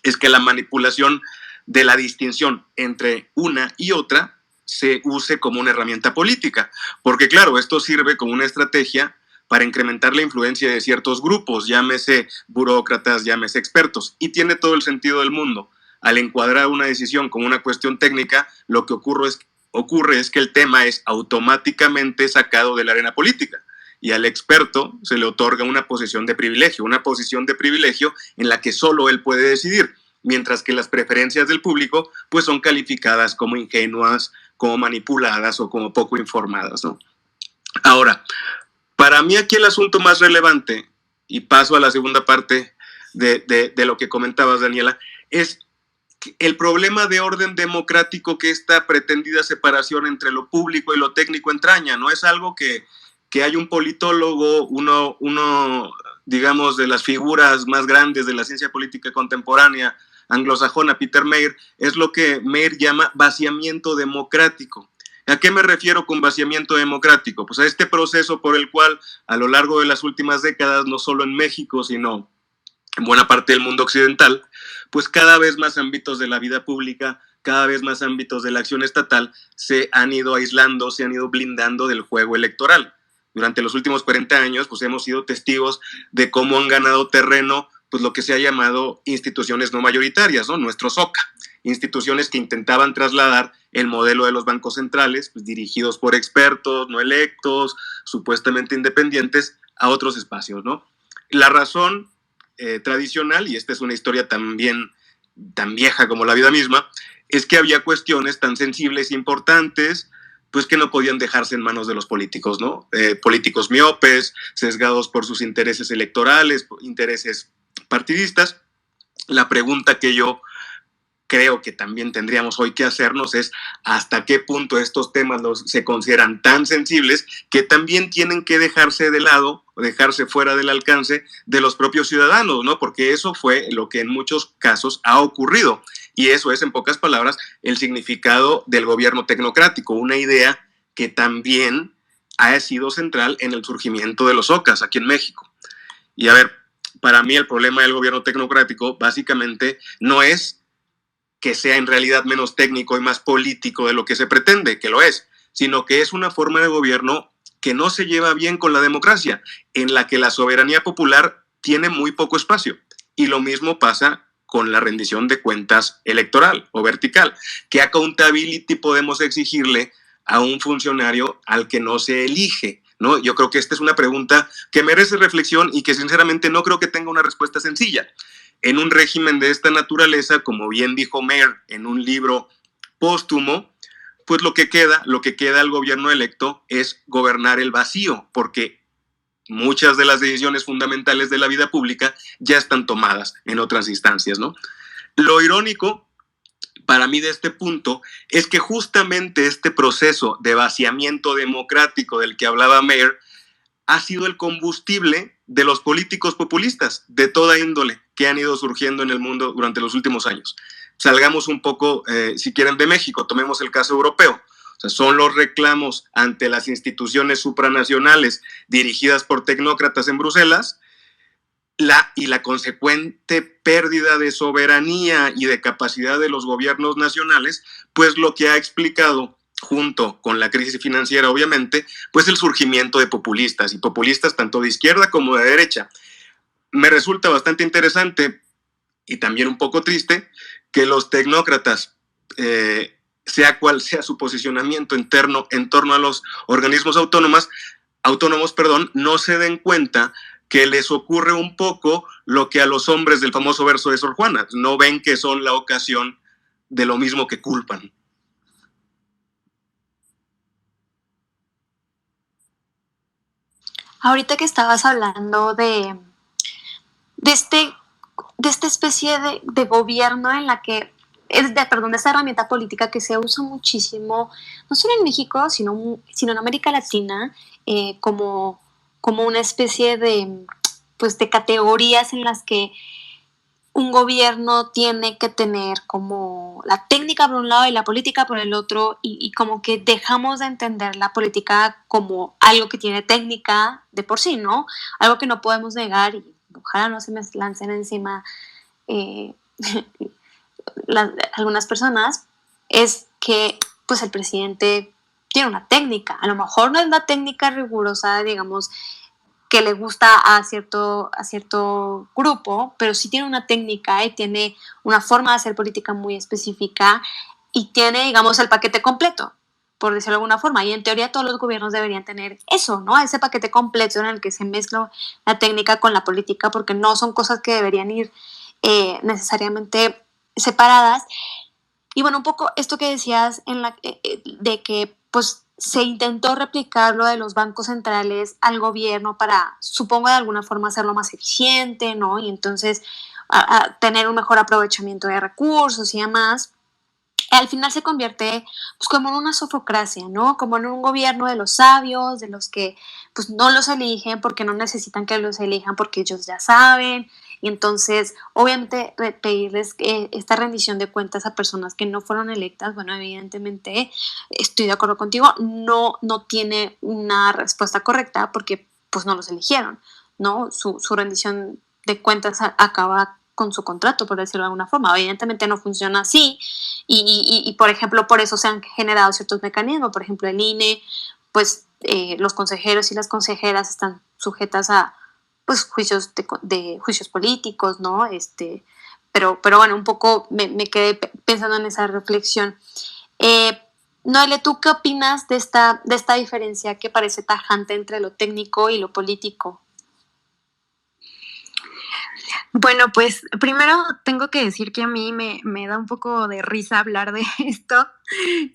es que la manipulación de la distinción entre una y otra se use como una herramienta política, porque claro, esto sirve como una estrategia para incrementar la influencia de ciertos grupos, llámese burócratas, llámese expertos, y tiene todo el sentido del mundo. Al encuadrar una decisión como una cuestión técnica, lo que ocurre es que el tema es automáticamente sacado de la arena política, y al experto se le otorga una posición de privilegio en la que solo él puede decidir, mientras que las preferencias del público pues son calificadas como ingenuas, como manipuladas o como poco informadas, ¿no? Ahora, para mí aquí el asunto más relevante, y paso a la segunda parte de lo que comentabas, Daniela, es el problema de orden democrático que esta pretendida separación entre lo público y lo técnico entraña. No es algo que hay un politólogo, uno, digamos, de las figuras más grandes de la ciencia política contemporánea anglosajona, Peter Mayer, es lo que Mayer llama vaciamiento democrático. ¿A qué me refiero con vaciamiento democrático? Pues a este proceso por el cual a lo largo de las últimas décadas, no solo en México, sino en buena parte del mundo occidental, pues cada vez más ámbitos de la vida pública, cada vez más ámbitos de la acción estatal se han ido aislando, se han ido blindando del juego electoral. Durante los últimos 40 años, pues hemos sido testigos de cómo han ganado terreno, pues lo que se ha llamado instituciones no mayoritarias, ¿no? Nuestros OCA, instituciones que intentaban trasladar el modelo de los bancos centrales, pues dirigidos por expertos, no electos, supuestamente independientes, a otros espacios, ¿no? La razón tradicional, y esta es una historia también tan vieja como la vida misma, es que había cuestiones tan sensibles e importantes, pues que no podían dejarse en manos de los políticos, ¿no? Políticos miopes, sesgados por sus intereses electorales, intereses partidistas. La pregunta que yo creo que también tendríamos hoy que hacernos es hasta qué punto estos temas se consideran tan sensibles que también tienen que dejarse de lado, dejarse fuera del alcance de los propios ciudadanos, ¿no? Porque eso fue lo que en muchos casos ha ocurrido. Y eso es, en pocas palabras, el significado del gobierno tecnocrático, una idea que también ha sido central en el surgimiento de los OCAs aquí en México. Y a ver, para mí el problema del gobierno tecnocrático básicamente no es que sea en realidad menos técnico y más político de lo que se pretende, que lo es, sino que es una forma de gobierno que no se lleva bien con la democracia, en la que la soberanía popular tiene muy poco espacio. Y lo mismo pasa con la rendición de cuentas electoral o vertical. ¿Qué accountability podemos exigirle a un funcionario al que no se elige? ¿No? Yo creo que esta es una pregunta que merece reflexión y que sinceramente no creo que tenga una respuesta sencilla. En un régimen de esta naturaleza, como bien dijo Mayer en un libro póstumo, pues lo que queda al gobierno electo es gobernar el vacío, porque muchas de las decisiones fundamentales de la vida pública ya están tomadas en otras instancias, ¿no? Lo irónico para mí de este punto es que justamente este proceso de vaciamiento democrático del que hablaba Mayer ha sido el combustible de los políticos populistas de toda índole que han ido surgiendo en el mundo durante los últimos años. Salgamos un poco, si quieren, de México, tomemos el caso europeo. O sea, son los reclamos ante las instituciones supranacionales dirigidas por tecnócratas en Bruselas y la consecuente pérdida de soberanía y de capacidad de los gobiernos nacionales, pues lo que ha explicado, junto con la crisis financiera, obviamente, pues el surgimiento de populistas, y populistas tanto de izquierda como de derecha. Me resulta bastante interesante y también un poco triste que los tecnócratas, sea cual sea su posicionamiento interno en torno a los organismos autónomos, no se den cuenta que les ocurre un poco lo que a los hombres del famoso verso de Sor Juana. No ven que son la ocasión de lo mismo que culpan. Ahorita que estabas hablando de esta especie de gobierno en la que de esta herramienta política que se usa muchísimo, no solo en México, sino en América Latina, como una especie pues, de categorías en las que un gobierno tiene que tener como la técnica por un lado y la política por el otro, y como que dejamos de entender la política como algo que tiene técnica de por sí, ¿no? Algo que no podemos negar, y ojalá no se me lancen encima algunas personas, es que pues el presidente tiene una técnica. A lo mejor no es la técnica rigurosa, digamos, que le gusta a cierto grupo, pero sí tiene una técnica y tiene una forma de hacer política muy específica y tiene, digamos, el paquete completo, por decirlo de alguna forma. Y en teoría todos los gobiernos deberían tener eso, ¿no? Ese paquete completo en el que se mezcla la técnica con la política, porque no son cosas que deberían ir necesariamente separadas. Y bueno, un poco esto que decías de que pues se intentó replicar lo de los bancos centrales al gobierno para, supongo, de alguna forma hacerlo más eficiente, ¿no? Y entonces a tener un mejor aprovechamiento de recursos y demás, al final se convierte pues como en una sofocracia, ¿no? Como en un gobierno de los sabios, de los que pues no los eligen porque no necesitan que los elijan porque ellos ya saben. Y entonces, obviamente, pedirles esta rendición de cuentas a personas que no fueron electas, bueno, evidentemente, estoy de acuerdo contigo, no tiene una respuesta correcta porque pues no los eligieron, ¿no? Su rendición de cuentas acaba con su contrato, por decirlo de alguna forma. Evidentemente no funciona así y, por ejemplo, por eso se han generado ciertos mecanismos. Por ejemplo, el INE, pues los consejeros y las consejeras están sujetas a pues juicios de juicios políticos, ¿no? Pero bueno, un poco me quedé pensando en esa reflexión. Noelle, ¿tú qué opinas de esta diferencia que parece tajante entre lo técnico y lo político? Bueno, pues primero tengo que decir que a mí me da un poco de risa hablar de esto,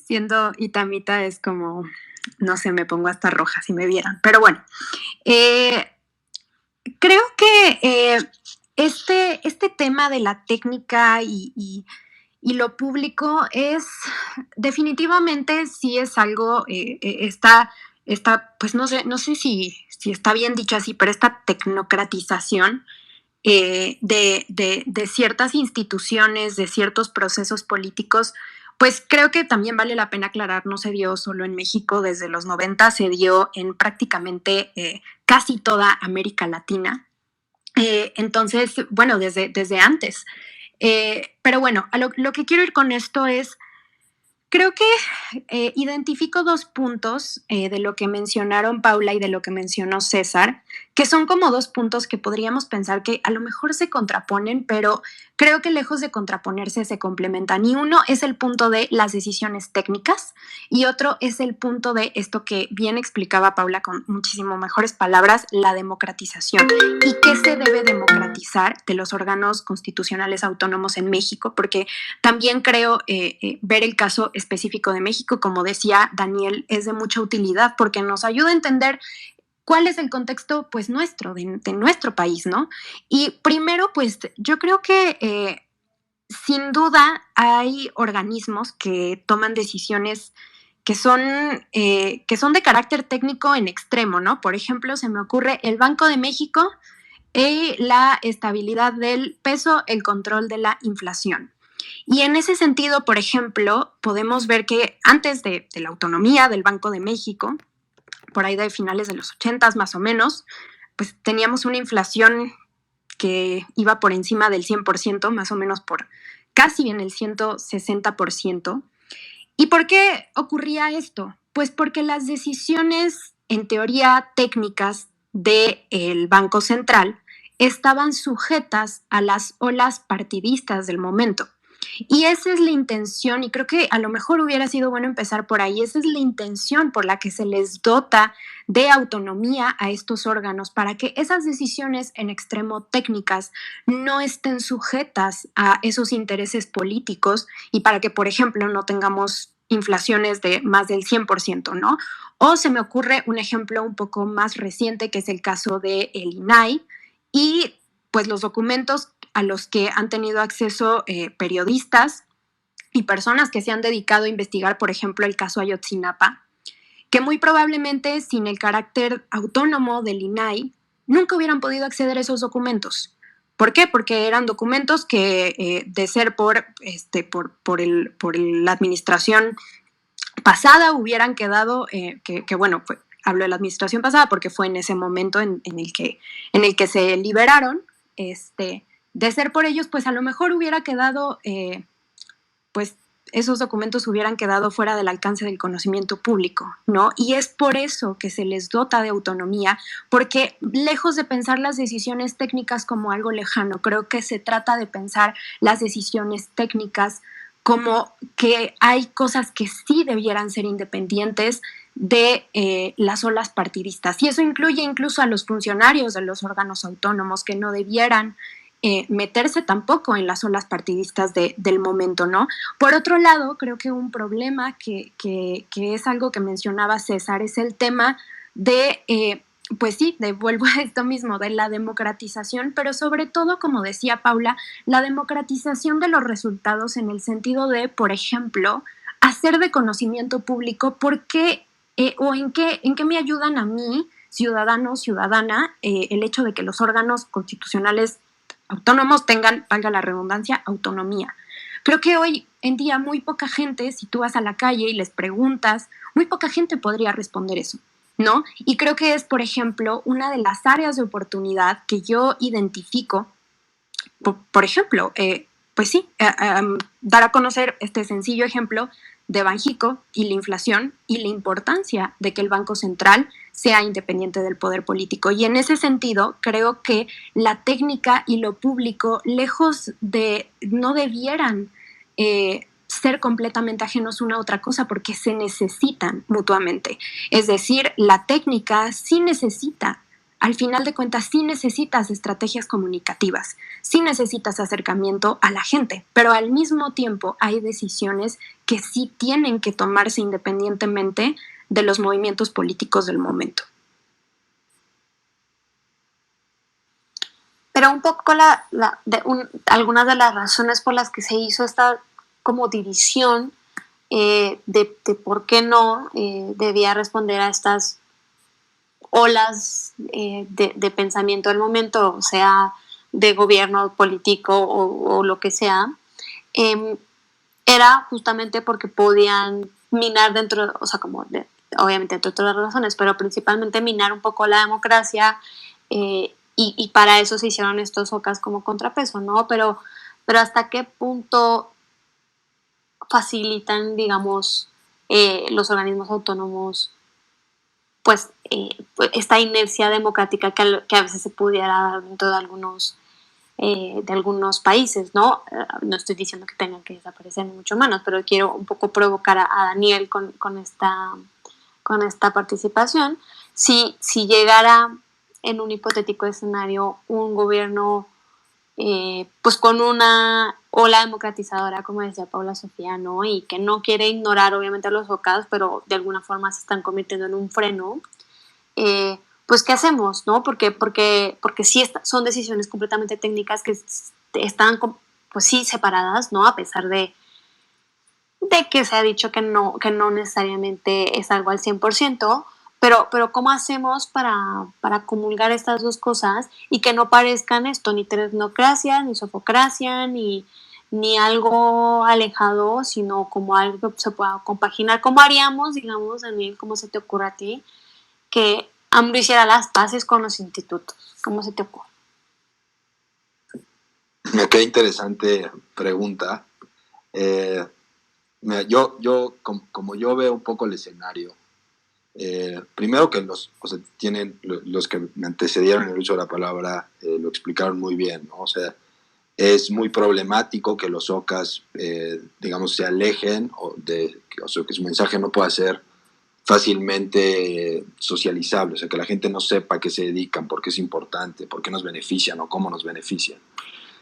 siendo itamita es como, no sé, me pongo hasta roja si me vieran. Pero bueno, creo que este tema de la técnica y lo público es definitivamente sí es algo, está, pues no sé si está bien dicho así, pero esta tecnocratización de ciertas instituciones, de ciertos procesos políticos, pues creo que también vale la pena aclarar, no se dio solo en México, desde los 90 se dio en prácticamente casi toda América Latina. Entonces, bueno, desde antes. Pero bueno, lo que quiero ir con esto es, creo que identifico dos puntos de lo que mencionaron Paula y de lo que mencionó César, que son como dos puntos que podríamos pensar que a lo mejor se contraponen, pero creo que lejos de contraponerse se complementan. Y uno es el punto de las decisiones técnicas y otro es el punto de esto que bien explicaba Paula con muchísimo mejores palabras, la democratización. ¿Y qué se debe democratizar de los órganos constitucionales autónomos en México? Porque también creo ver el caso específico de México, como decía Daniel, es de mucha utilidad porque nos ayuda a entender cuál es el contexto pues nuestro, de nuestro país, ¿no? Y primero, pues yo creo que sin duda hay organismos que toman decisiones que son de carácter técnico en extremo, ¿no? Por ejemplo, se me ocurre el Banco de México y la estabilidad del peso, el control de la inflación. Y en ese sentido, por ejemplo, podemos ver que antes de la autonomía del Banco de México, por ahí de finales de los 80 más o menos, pues teníamos una inflación que iba por encima del 100%, más o menos por casi en el 160%. ¿Y por qué ocurría esto? Pues porque las decisiones, en teoría técnicas, del Banco Central estaban sujetas a las olas partidistas del momento. Y esa es la intención, y creo que a lo mejor hubiera sido bueno empezar por ahí, esa es la intención por la que se les dota de autonomía a estos órganos, para que esas decisiones en extremo técnicas no estén sujetas a esos intereses políticos y para que, por ejemplo, no tengamos inflaciones de más del 100%, ¿no? O se me ocurre un ejemplo un poco más reciente, que es el caso del INAI, y pues los documentos a los que han tenido acceso periodistas y personas que se han dedicado a investigar, por ejemplo, el caso Ayotzinapa, que muy probablemente sin el carácter autónomo del INAI nunca hubieran podido acceder a esos documentos. ¿Por qué? Porque eran documentos que, de ser por la administración pasada, hubieran quedado, bueno, hablo de la administración pasada porque fue en ese momento en el que se liberaron, de ser por ellos, pues a lo mejor hubiera quedado, pues esos documentos hubieran quedado fuera del alcance del conocimiento público, ¿no? Y es por eso que se les dota de autonomía, porque lejos de pensar las decisiones técnicas como algo lejano, creo que se trata de pensar las decisiones técnicas como que hay cosas que sí debieran ser independientes de las olas partidistas. Y eso incluye incluso a los funcionarios de los órganos autónomos, que no debieran meterse tampoco en las olas partidistas del momento, ¿no? Por otro lado, creo que un problema que es algo que mencionaba César es el tema de pues sí, devuelvo a esto mismo de la democratización, pero sobre todo, como decía Paula, la democratización de los resultados en el sentido de, por ejemplo, hacer de conocimiento público por qué o en qué me ayudan a mí, ciudadano, ciudadana, el hecho de que los órganos constitucionales autónomos tengan, valga la redundancia, autonomía. Creo que hoy en día muy poca gente, si tú vas a la calle y les preguntas, muy poca gente podría responder eso, ¿no? Y creo que es, por ejemplo, una de las áreas de oportunidad que yo identifico, por ejemplo, pues sí, dar a conocer este sencillo ejemplo de Banxico y la inflación y la importancia de que el Banco Central sea independiente del poder político. Y en ese sentido, creo que la técnica y lo público, lejos de, no debieran ser completamente ajenos una a otra cosa porque se necesitan mutuamente. Es decir, la técnica sí necesita, al final de cuentas, sí necesitas estrategias comunicativas, sí necesitas acercamiento a la gente, pero al mismo tiempo hay decisiones que sí tienen que tomarse independientemente de los movimientos políticos del momento. Pero un poco algunas de las razones por las que se hizo esta como división de por qué no debía responder a estas olas de pensamiento del momento, o sea, de gobierno político o lo que sea, era justamente porque podían minar dentro, o sea, como obviamente entre otras razones, pero principalmente minar un poco la democracia y para eso se hicieron estos OCAs como contrapeso, ¿no? Pero hasta qué punto facilitan, digamos, los organismos autónomos pues esta inercia democrática que a veces se pudiera dar dentro de algunos países, ¿no? No estoy diciendo que tengan que desaparecer ni mucho menos, pero quiero un poco provocar a Daniel con esta participación. Si llegara en un hipotético escenario un gobierno pues con una ola democratizadora, como decía Paula Sofía, ¿no? Y que no quiere ignorar obviamente a los bocados, pero de alguna forma se están convirtiendo en un freno, pues ¿qué hacemos? ¿No? Porque sí son decisiones completamente técnicas que están pues sí separadas, ¿no? A pesar de que se ha dicho que no necesariamente es algo al 100%, pero ¿cómo hacemos para comulgar estas dos cosas y que no parezcan esto, ni tecnocracia, ni sofocracia, ni algo alejado, sino como algo que se pueda compaginar? ¿Cómo haríamos, digamos, Daniel, cómo se te ocurre a ti, que AMLO hiciera las paces con los institutos? ¿Cómo se te ocurre? Qué interesante pregunta. Como yo veo un poco el escenario, primero que tienen los que me antecedieron en el uso de la palabra, lo explicaron muy bien, ¿no? O sea, es muy problemático que los OCAs, digamos, se alejen o sea, que su mensaje no pueda ser fácilmente socializable, o sea, que la gente no sepa a qué se dedican, por qué es importante, por qué nos benefician o cómo nos benefician.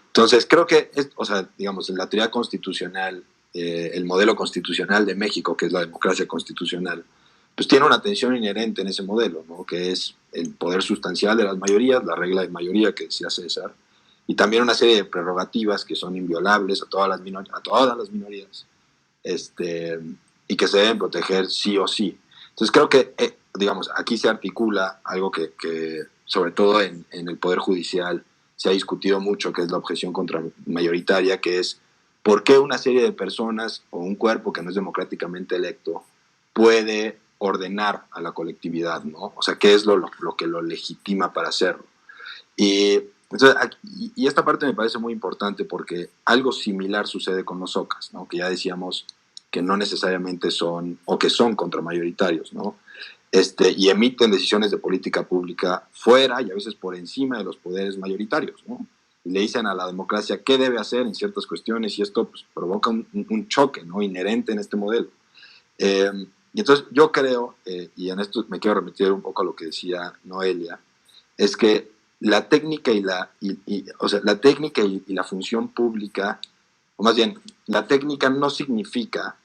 Entonces, creo que, o sea, digamos, en la teoría constitucional, el modelo constitucional de México, que es la democracia constitucional, pues tiene una tensión inherente en ese modelo, ¿no? Que es el poder sustancial de las mayorías, la regla de mayoría que decía César, y también una serie de prerrogativas que son inviolables a todas las minorías, y que se deben proteger sí o sí. Entonces creo que, digamos, aquí se articula algo que sobre todo en el Poder Judicial, se ha discutido mucho, que es la objeción contramayoritaria, que es por qué una serie de personas o un cuerpo que no es democráticamente electo puede ordenar a la colectividad, ¿no? O sea, ¿qué es lo que lo legitima para hacerlo? Y esta parte me parece muy importante porque algo similar sucede con los OCAs, ¿no? Que ya decíamos que no necesariamente son, o que son contramayoritarios, ¿no? Y emiten decisiones de política pública fuera y a veces por encima de los poderes mayoritarios, ¿no? Y le dicen a la democracia qué debe hacer en ciertas cuestiones y esto pues, provoca un choque, ¿no? Inherente en este modelo. Y entonces yo creo, y en esto me quiero remitir un poco a lo que decía Noelia, es que la técnica la técnica y la función pública, o más bien, la técnica no significa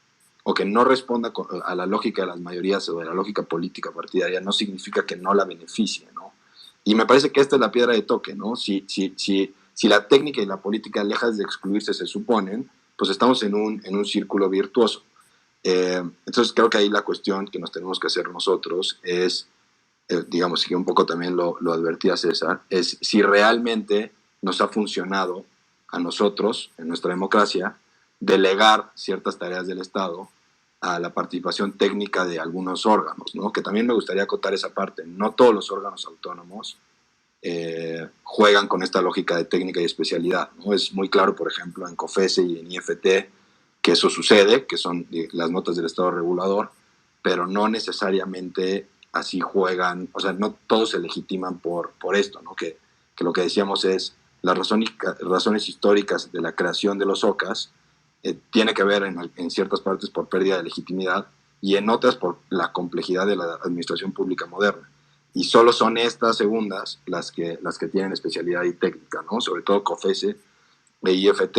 o que no responda a la lógica de las mayorías o de la lógica política partidaria, no significa que no la beneficie, ¿no? Y me parece que esta es la piedra de toque, ¿no? Si la técnica y la política, lejos de excluirse, se suponen, pues estamos en un círculo virtuoso. Entonces creo que ahí la cuestión que nos tenemos que hacer nosotros es, digamos, que un poco también lo advertía César, es si realmente nos ha funcionado a nosotros, en nuestra democracia, delegar ciertas tareas del Estado a la participación técnica de algunos órganos, ¿no? Que también me gustaría acotar esa parte. No todos los órganos autónomos juegan con esta lógica de técnica y especialidad, ¿no? Es muy claro, por ejemplo, en COFESE y en IFT, que eso sucede, que son las notas del Estado regulador, pero no necesariamente así juegan, o sea, no todos se legitiman por esto, ¿no? Que lo que decíamos es las razones históricas de la creación de los OCAS tiene que ver en ciertas partes por pérdida de legitimidad y en otras por la complejidad de la administración pública moderna. Y solo son estas segundas las que tienen especialidad y técnica, ¿no? Sobre todo COFESE e IFT.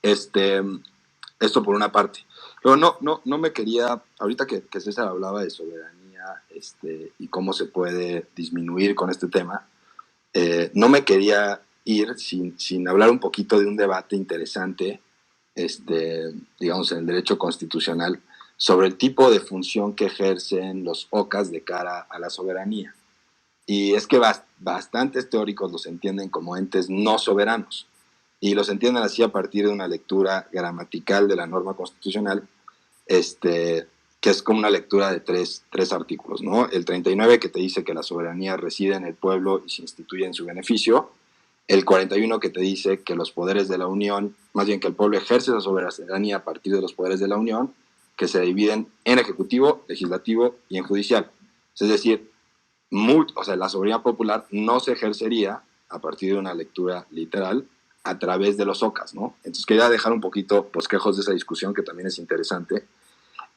Esto por una parte. Pero no me quería, ahorita que César hablaba de soberanía y cómo se puede disminuir con este tema, no me quería ir sin hablar un poquito de un debate interesante, digamos, en el derecho constitucional, sobre el tipo de función que ejercen los OCAS de cara a la soberanía. Y es que bastantes teóricos los entienden como entes no soberanos, y los entienden así a partir de una lectura gramatical de la norma constitucional, que es como una lectura de tres artículos, ¿no? El 39, que te dice que la soberanía reside en el pueblo y se instituye en su beneficio. El 41, que te dice que los poderes de la Unión, más bien que el pueblo ejerce esa soberanía a partir de los poderes de la Unión, que se dividen en ejecutivo, legislativo y en judicial. Es decir, la soberanía popular no se ejercería a partir de una lectura literal a través de los OCAS, ¿no? Entonces quería dejar un poquito bosquejos de esa discusión, que también es interesante.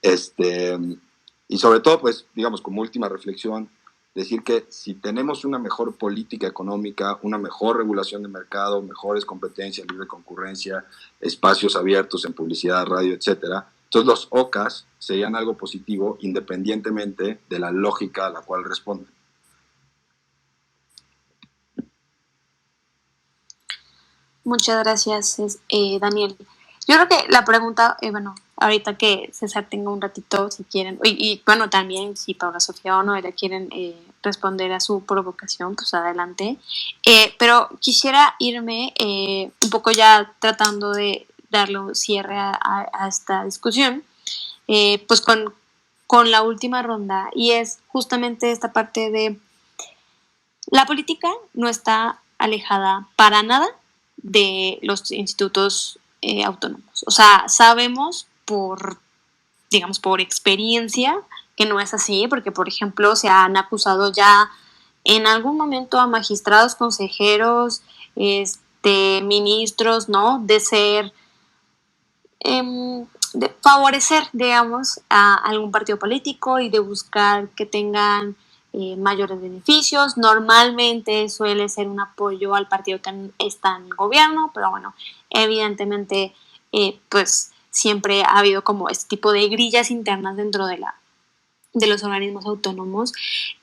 Y sobre todo, pues, digamos, como última reflexión, decir que si tenemos una mejor política económica, una mejor regulación de mercado, mejores competencias, libre concurrencia, espacios abiertos en publicidad, radio, etcétera, entonces los OCAS serían algo positivo independientemente de la lógica a la cual responden. Muchas gracias, Daniel. Yo creo que la pregunta, bueno, ahorita que César tenga un ratito, si quieren, y bueno, también si Paula Sofía o Noelia quieren responder a su provocación, pues adelante. Pero quisiera irme un poco ya tratando de darle un cierre a esta discusión, pues con la última ronda, y es justamente esta parte de la política no está alejada para nada de los institutos autónomos. O sea, sabemos por experiencia que no es así, porque, por ejemplo, se han acusado ya en algún momento a magistrados, consejeros, ministros, ¿no? De ser, de favorecer, digamos, a algún partido político y de buscar que tengan mayores beneficios. Normalmente suele ser un apoyo al partido que está en el gobierno, pero bueno, evidentemente pues siempre ha habido como este tipo de grillas internas dentro de los organismos autónomos.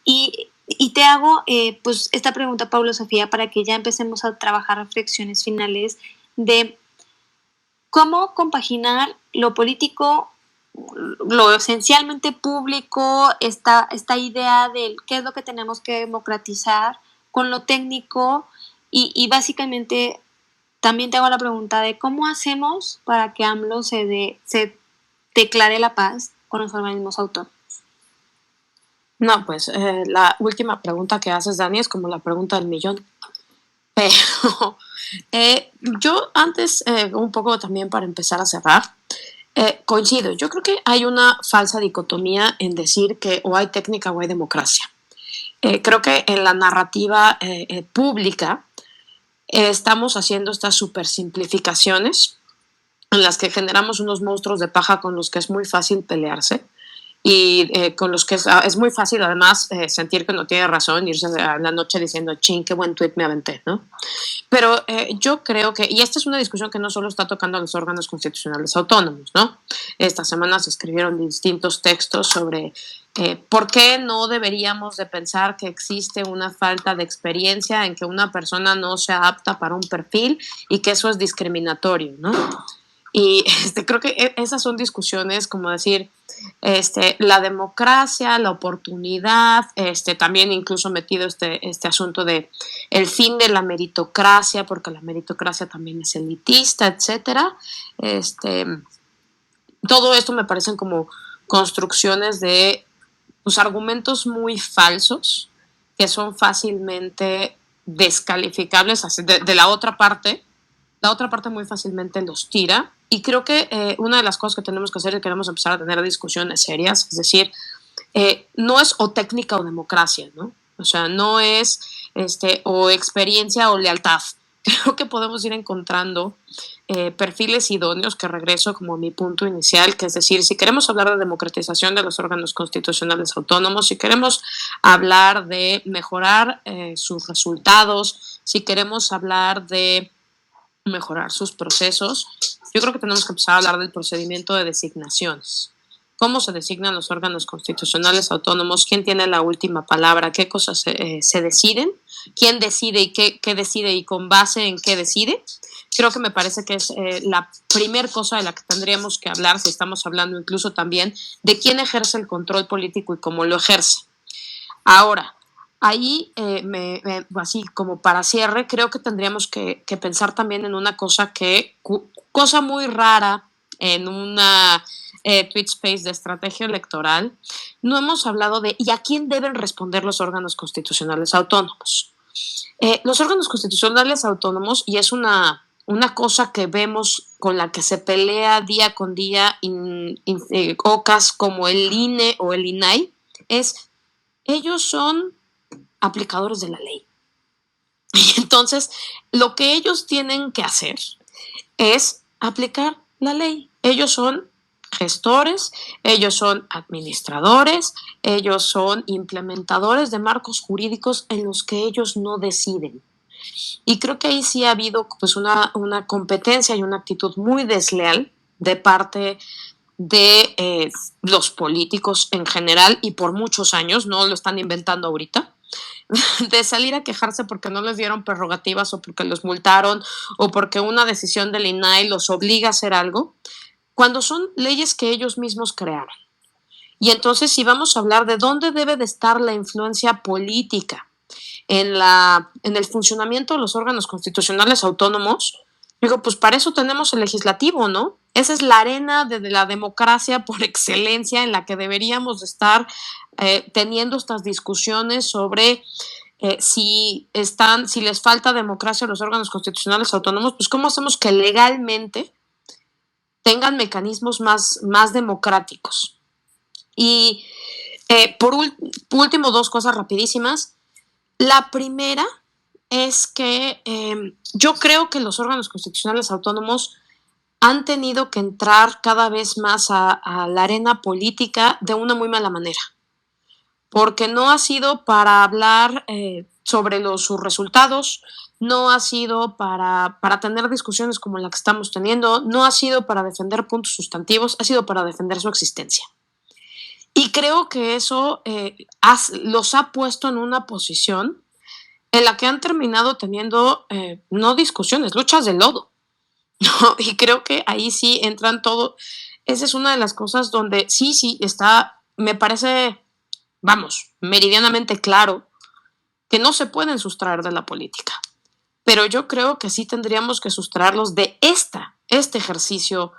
Y te hago pues esta pregunta, Paula Sofía, para que ya empecemos a trabajar reflexiones finales de cómo compaginar lo político, lo esencialmente público, esta idea de qué es lo que tenemos que democratizar con lo técnico, y básicamente también te hago la pregunta de cómo hacemos para que AMLO se declare la paz con los organismos autónomos. No, pues la última pregunta que haces, Dani, es como la pregunta del millón. Pero yo antes, un poco también para empezar a cerrar, coincido. Yo creo que hay una falsa dicotomía en decir que o hay técnica o hay democracia. Creo que en la narrativa pública estamos haciendo estas supersimplificaciones en las que generamos unos monstruos de paja con los que es muy fácil pelearse, y con los que es muy fácil además sentir que no tiene razón, irse a la noche diciendo, ching, qué buen tuit me aventé, ¿no? Pero yo creo que, y esta es una discusión que no solo está tocando a los órganos constitucionales autónomos, ¿no? Esta semana se escribieron distintos textos sobre por qué no deberíamos de pensar que existe una falta de experiencia en que una persona no sea apta para un perfil y que eso es discriminatorio, ¿no? Y creo que esas son discusiones como decir, la democracia, la oportunidad, también incluso metido este asunto de el fin de la meritocracia, porque la meritocracia también es elitista, etcétera. Todo esto me parecen como construcciones de pues, argumentos muy falsos que son fácilmente descalificables de la otra parte. La otra parte muy fácilmente los tira. Y creo que una de las cosas que tenemos que hacer es que queremos empezar a tener discusiones serias, es decir, no es o técnica o democracia, ¿no? O sea, no es o experiencia o lealtad. Creo que podemos ir encontrando perfiles idóneos, que regreso como a mi punto inicial, que es decir, si queremos hablar de democratización de los órganos constitucionales autónomos, si queremos hablar de mejorar sus resultados, si queremos hablar de mejorar sus procesos, yo creo que tenemos que empezar a hablar del procedimiento de designaciones. ¿Cómo se designan los órganos constitucionales autónomos? ¿Quién tiene la última palabra? ¿Qué cosas se deciden? ¿Quién decide y qué decide y con base en qué decide? Creo que me parece que es la primer cosa de la que tendríamos que hablar, si estamos hablando incluso también de quién ejerce el control político y cómo lo ejerce. Ahora, ahí, así como para cierre, creo que tendríamos que pensar también en una cosa cosa muy rara en una tweet space de estrategia electoral. No hemos hablado de ¿y a quién deben responder los órganos constitucionales autónomos? Los órganos constitucionales autónomos, y es una cosa que vemos con la que se pelea día con día OCAS como el INE o el INAI, es ellos son aplicadores de la ley. Y entonces, lo que ellos tienen que hacer es aplicar la ley. Ellos son gestores, ellos son administradores, ellos son implementadores de marcos jurídicos en los que ellos no deciden. Y creo que ahí sí ha habido pues, una competencia y una actitud muy desleal de parte de los políticos en general y por muchos años, no lo están inventando ahorita, de salir a quejarse porque no les dieron prerrogativas o porque los multaron o porque una decisión del INAI los obliga a hacer algo, cuando son leyes que ellos mismos crearon. Y entonces si vamos a hablar de dónde debe de estar la influencia política en el funcionamiento de los órganos constitucionales autónomos, digo, pues para eso tenemos el legislativo, ¿no? Esa es la arena de la democracia por excelencia en la que deberíamos estar teniendo estas discusiones sobre si les falta democracia a los órganos constitucionales autónomos, pues cómo hacemos que legalmente tengan mecanismos más democráticos. Y por último, dos cosas rapidísimas. La primera es que yo creo que los órganos constitucionales autónomos han tenido que entrar cada vez más a la arena política de una muy mala manera, porque no ha sido para hablar sobre sus resultados, no ha sido para tener discusiones como la que estamos teniendo, no ha sido para defender puntos sustantivos, ha sido para defender su existencia. Y creo que eso los ha puesto en una posición en la que han terminado teniendo no discusiones, luchas de lodo. ¿No? Y creo que ahí sí entran todo. Esa es una de las cosas donde sí está, me parece, vamos, meridianamente claro que no se pueden sustraer de la política. Pero yo creo que sí tendríamos que sustraerlos de este ejercicio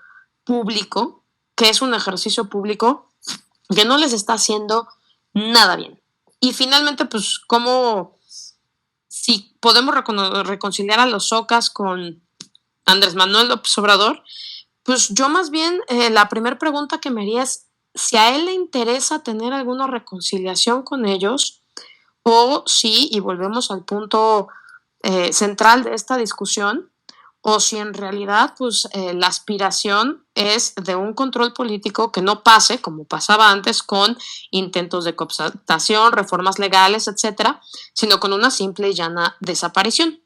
público, que es un ejercicio público que no les está haciendo nada bien. Y finalmente, pues, si podemos reconciliar a los OCAS con Andrés Manuel López Obrador, pues yo más bien la primera pregunta que me haría es si a él le interesa tener alguna reconciliación con ellos o si, y volvemos al punto central de esta discusión, o si en realidad pues, la aspiración es de un control político que no pase, como pasaba antes, con intentos de cooptación, reformas legales, etcétera, sino con una simple y llana desaparición.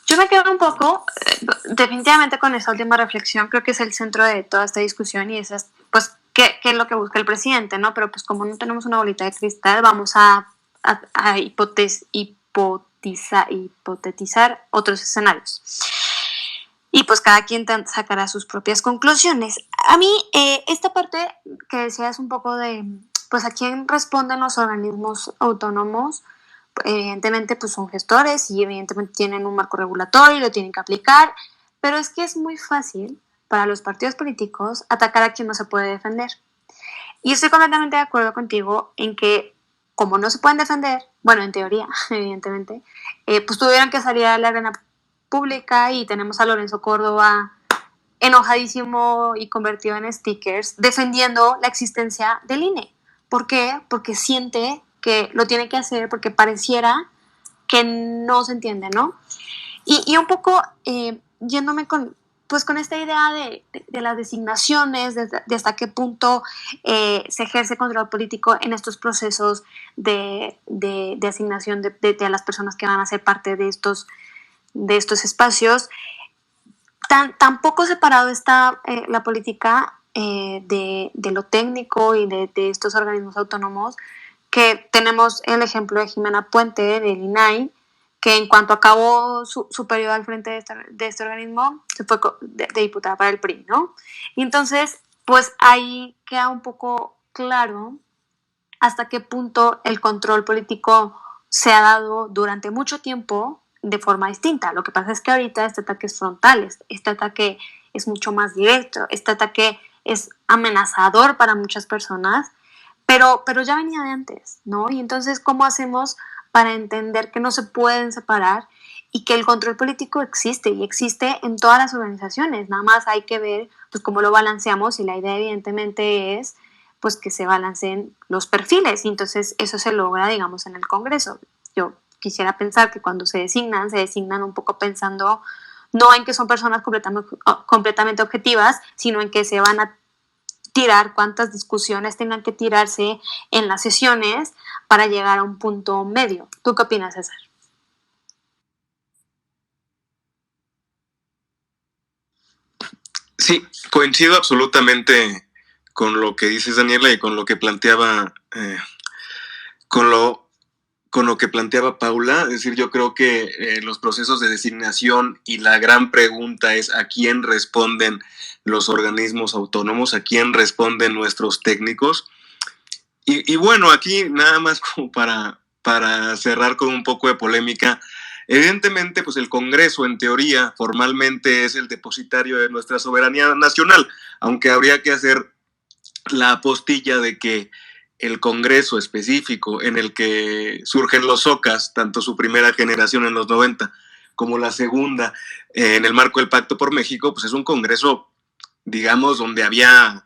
Yo me quedo un poco, definitivamente con esa última reflexión, creo que es el centro de toda esta discusión y es, pues, qué es lo que busca el presidente, ¿no? Pero pues como no tenemos una bolita de cristal, vamos a hipotetizar otros escenarios. Y pues cada quien sacará sus propias conclusiones. A mí, esta parte que decías un poco de, pues, a quién responden los organismos autónomos, evidentemente pues son gestores y evidentemente tienen un marco regulatorio y lo tienen que aplicar, pero es que es muy fácil para los partidos políticos atacar a quien no se puede defender. Y estoy completamente de acuerdo contigo en que como no se pueden defender, bueno, en teoría, evidentemente, pues tuvieron que salir a la arena pública y tenemos a Lorenzo Córdoba enojadísimo y convertido en stickers defendiendo la existencia del INE. ¿Por qué? Porque siente que lo tiene que hacer porque pareciera que no se entiende, ¿no? Y un poco yéndome con esta idea de las designaciones, de hasta qué punto se ejerce control político en estos procesos de asignación de las personas que van a ser parte de estos espacios. Tan poco separado está la política de lo técnico y de estos organismos autónomos, que tenemos el ejemplo de Jimena Puente del INAI, que en cuanto acabó su periodo al frente de este organismo, se fue de diputada para el PRI, ¿no? Y entonces, pues ahí queda un poco claro hasta qué punto el control político se ha dado durante mucho tiempo de forma distinta. Lo que pasa es que ahorita este ataque es frontal, este ataque es mucho más directo, este ataque es amenazador para muchas personas, pero ya venía de antes, ¿no? Y entonces, ¿cómo hacemos para entender que no se pueden separar y que el control político existe y existe en todas las organizaciones? Nada más hay que ver pues cómo lo balanceamos y la idea evidentemente es pues que se balanceen los perfiles y entonces eso se logra, digamos, en el Congreso. Yo quisiera pensar que cuando se designan un poco pensando no en que son personas completamente objetivas, sino en que se van a tirar cuantas discusiones tengan que tirarse en las sesiones para llegar a un punto medio. ¿Tú qué opinas, César? Sí, coincido absolutamente con lo que dices, Daniela, y con lo que planteaba con lo que planteaba Paula. Es decir, yo creo que los procesos de designación y la gran pregunta es a quién responden los organismos autónomos, a quién responden nuestros técnicos. Y bueno, aquí nada más como para cerrar con un poco de polémica, evidentemente pues el Congreso en teoría formalmente es el depositario de nuestra soberanía nacional, aunque habría que hacer la apostilla de que el Congreso específico en el que surgen los Zocas, tanto su primera generación en los 90 como la segunda en el marco del Pacto por México, pues es un Congreso, digamos, donde había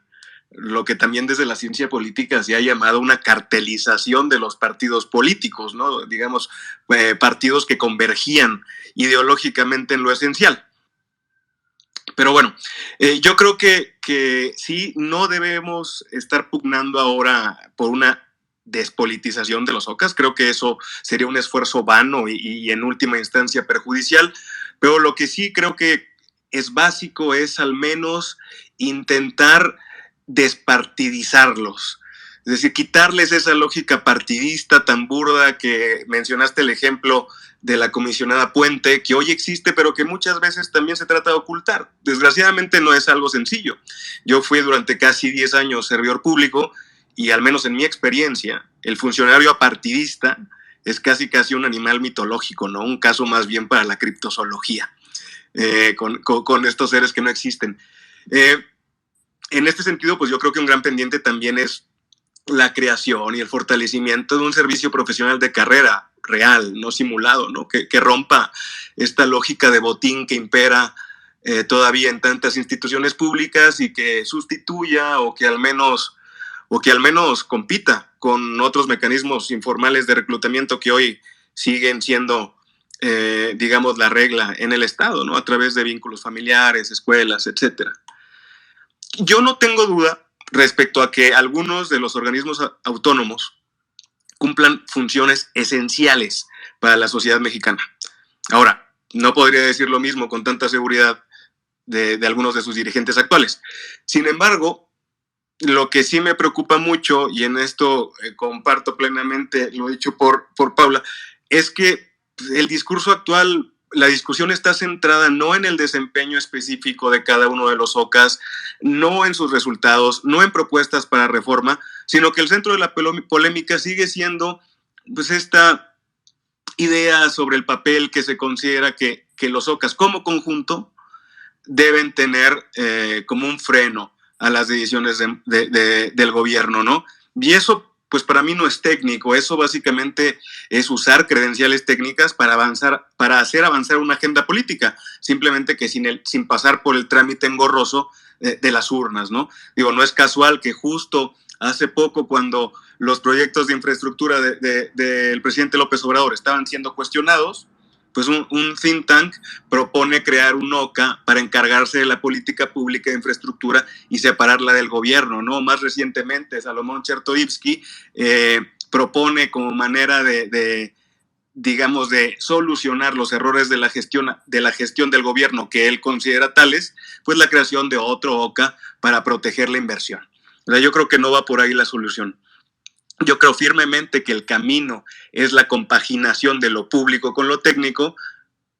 lo que también desde la ciencia política se ha llamado una cartelización de los partidos políticos, ¿no? Digamos, partidos que convergían ideológicamente en lo esencial. Pero bueno, yo creo que sí, no debemos estar pugnando ahora por una despolitización de los OCAS. Creo que eso sería un esfuerzo vano y en última instancia perjudicial. Pero lo que sí creo que es básico es al menos intentar despartidizarlos. Es decir, quitarles esa lógica partidista tan burda que mencionaste el ejemplo de la comisionada Puente, que hoy existe, pero que muchas veces también se trata de ocultar. Desgraciadamente no es algo sencillo. Yo fui durante casi 10 años servidor público y al menos en mi experiencia, el funcionario apartidista es casi un animal mitológico, ¿no? Un caso más bien para la criptozoología, con estos seres que no existen. En este sentido, pues yo creo que un gran pendiente también es la creación y el fortalecimiento de un servicio profesional de carrera real, no simulado, ¿no? Que rompa esta lógica de botín que impera todavía en tantas instituciones públicas y que sustituya o que al menos compita con otros mecanismos informales de reclutamiento que hoy siguen siendo digamos, la regla en el Estado, ¿no? A través de vínculos familiares, escuelas, etcétera. Yo no tengo duda respecto a que algunos de los organismos autónomos cumplan funciones esenciales para la sociedad mexicana. Ahora, no podría decir lo mismo con tanta seguridad de algunos de sus dirigentes actuales. Sin embargo, lo que sí me preocupa mucho, y en esto comparto plenamente lo dicho por Paula, es que el discurso actual, la discusión está centrada no en el desempeño específico de cada uno de los OCAs, no en sus resultados, no en propuestas para reforma, sino que el centro de la polémica sigue siendo pues esta idea sobre el papel que se considera que los OCAs como conjunto deben tener como un freno a las decisiones del gobierno, ¿no? Y eso, pues para mí no es técnico, eso básicamente es usar credenciales técnicas para hacer avanzar una agenda política, simplemente que sin pasar por el trámite engorroso de las urnas, ¿no? Digo, no es casual que justo hace poco, cuando los proyectos de infraestructura del presidente López Obrador estaban siendo cuestionados, pues un think tank propone crear un OCA para encargarse de la política pública de infraestructura y separarla del gobierno, ¿no? Más recientemente, Salomón Chertorivsky propone como manera digamos, de solucionar los errores de la gestión del gobierno que él considera tales, pues la creación de otro OCA para proteger la inversión. O sea, yo creo que no va por ahí la solución. Yo creo firmemente que el camino es la compaginación de lo público con lo técnico,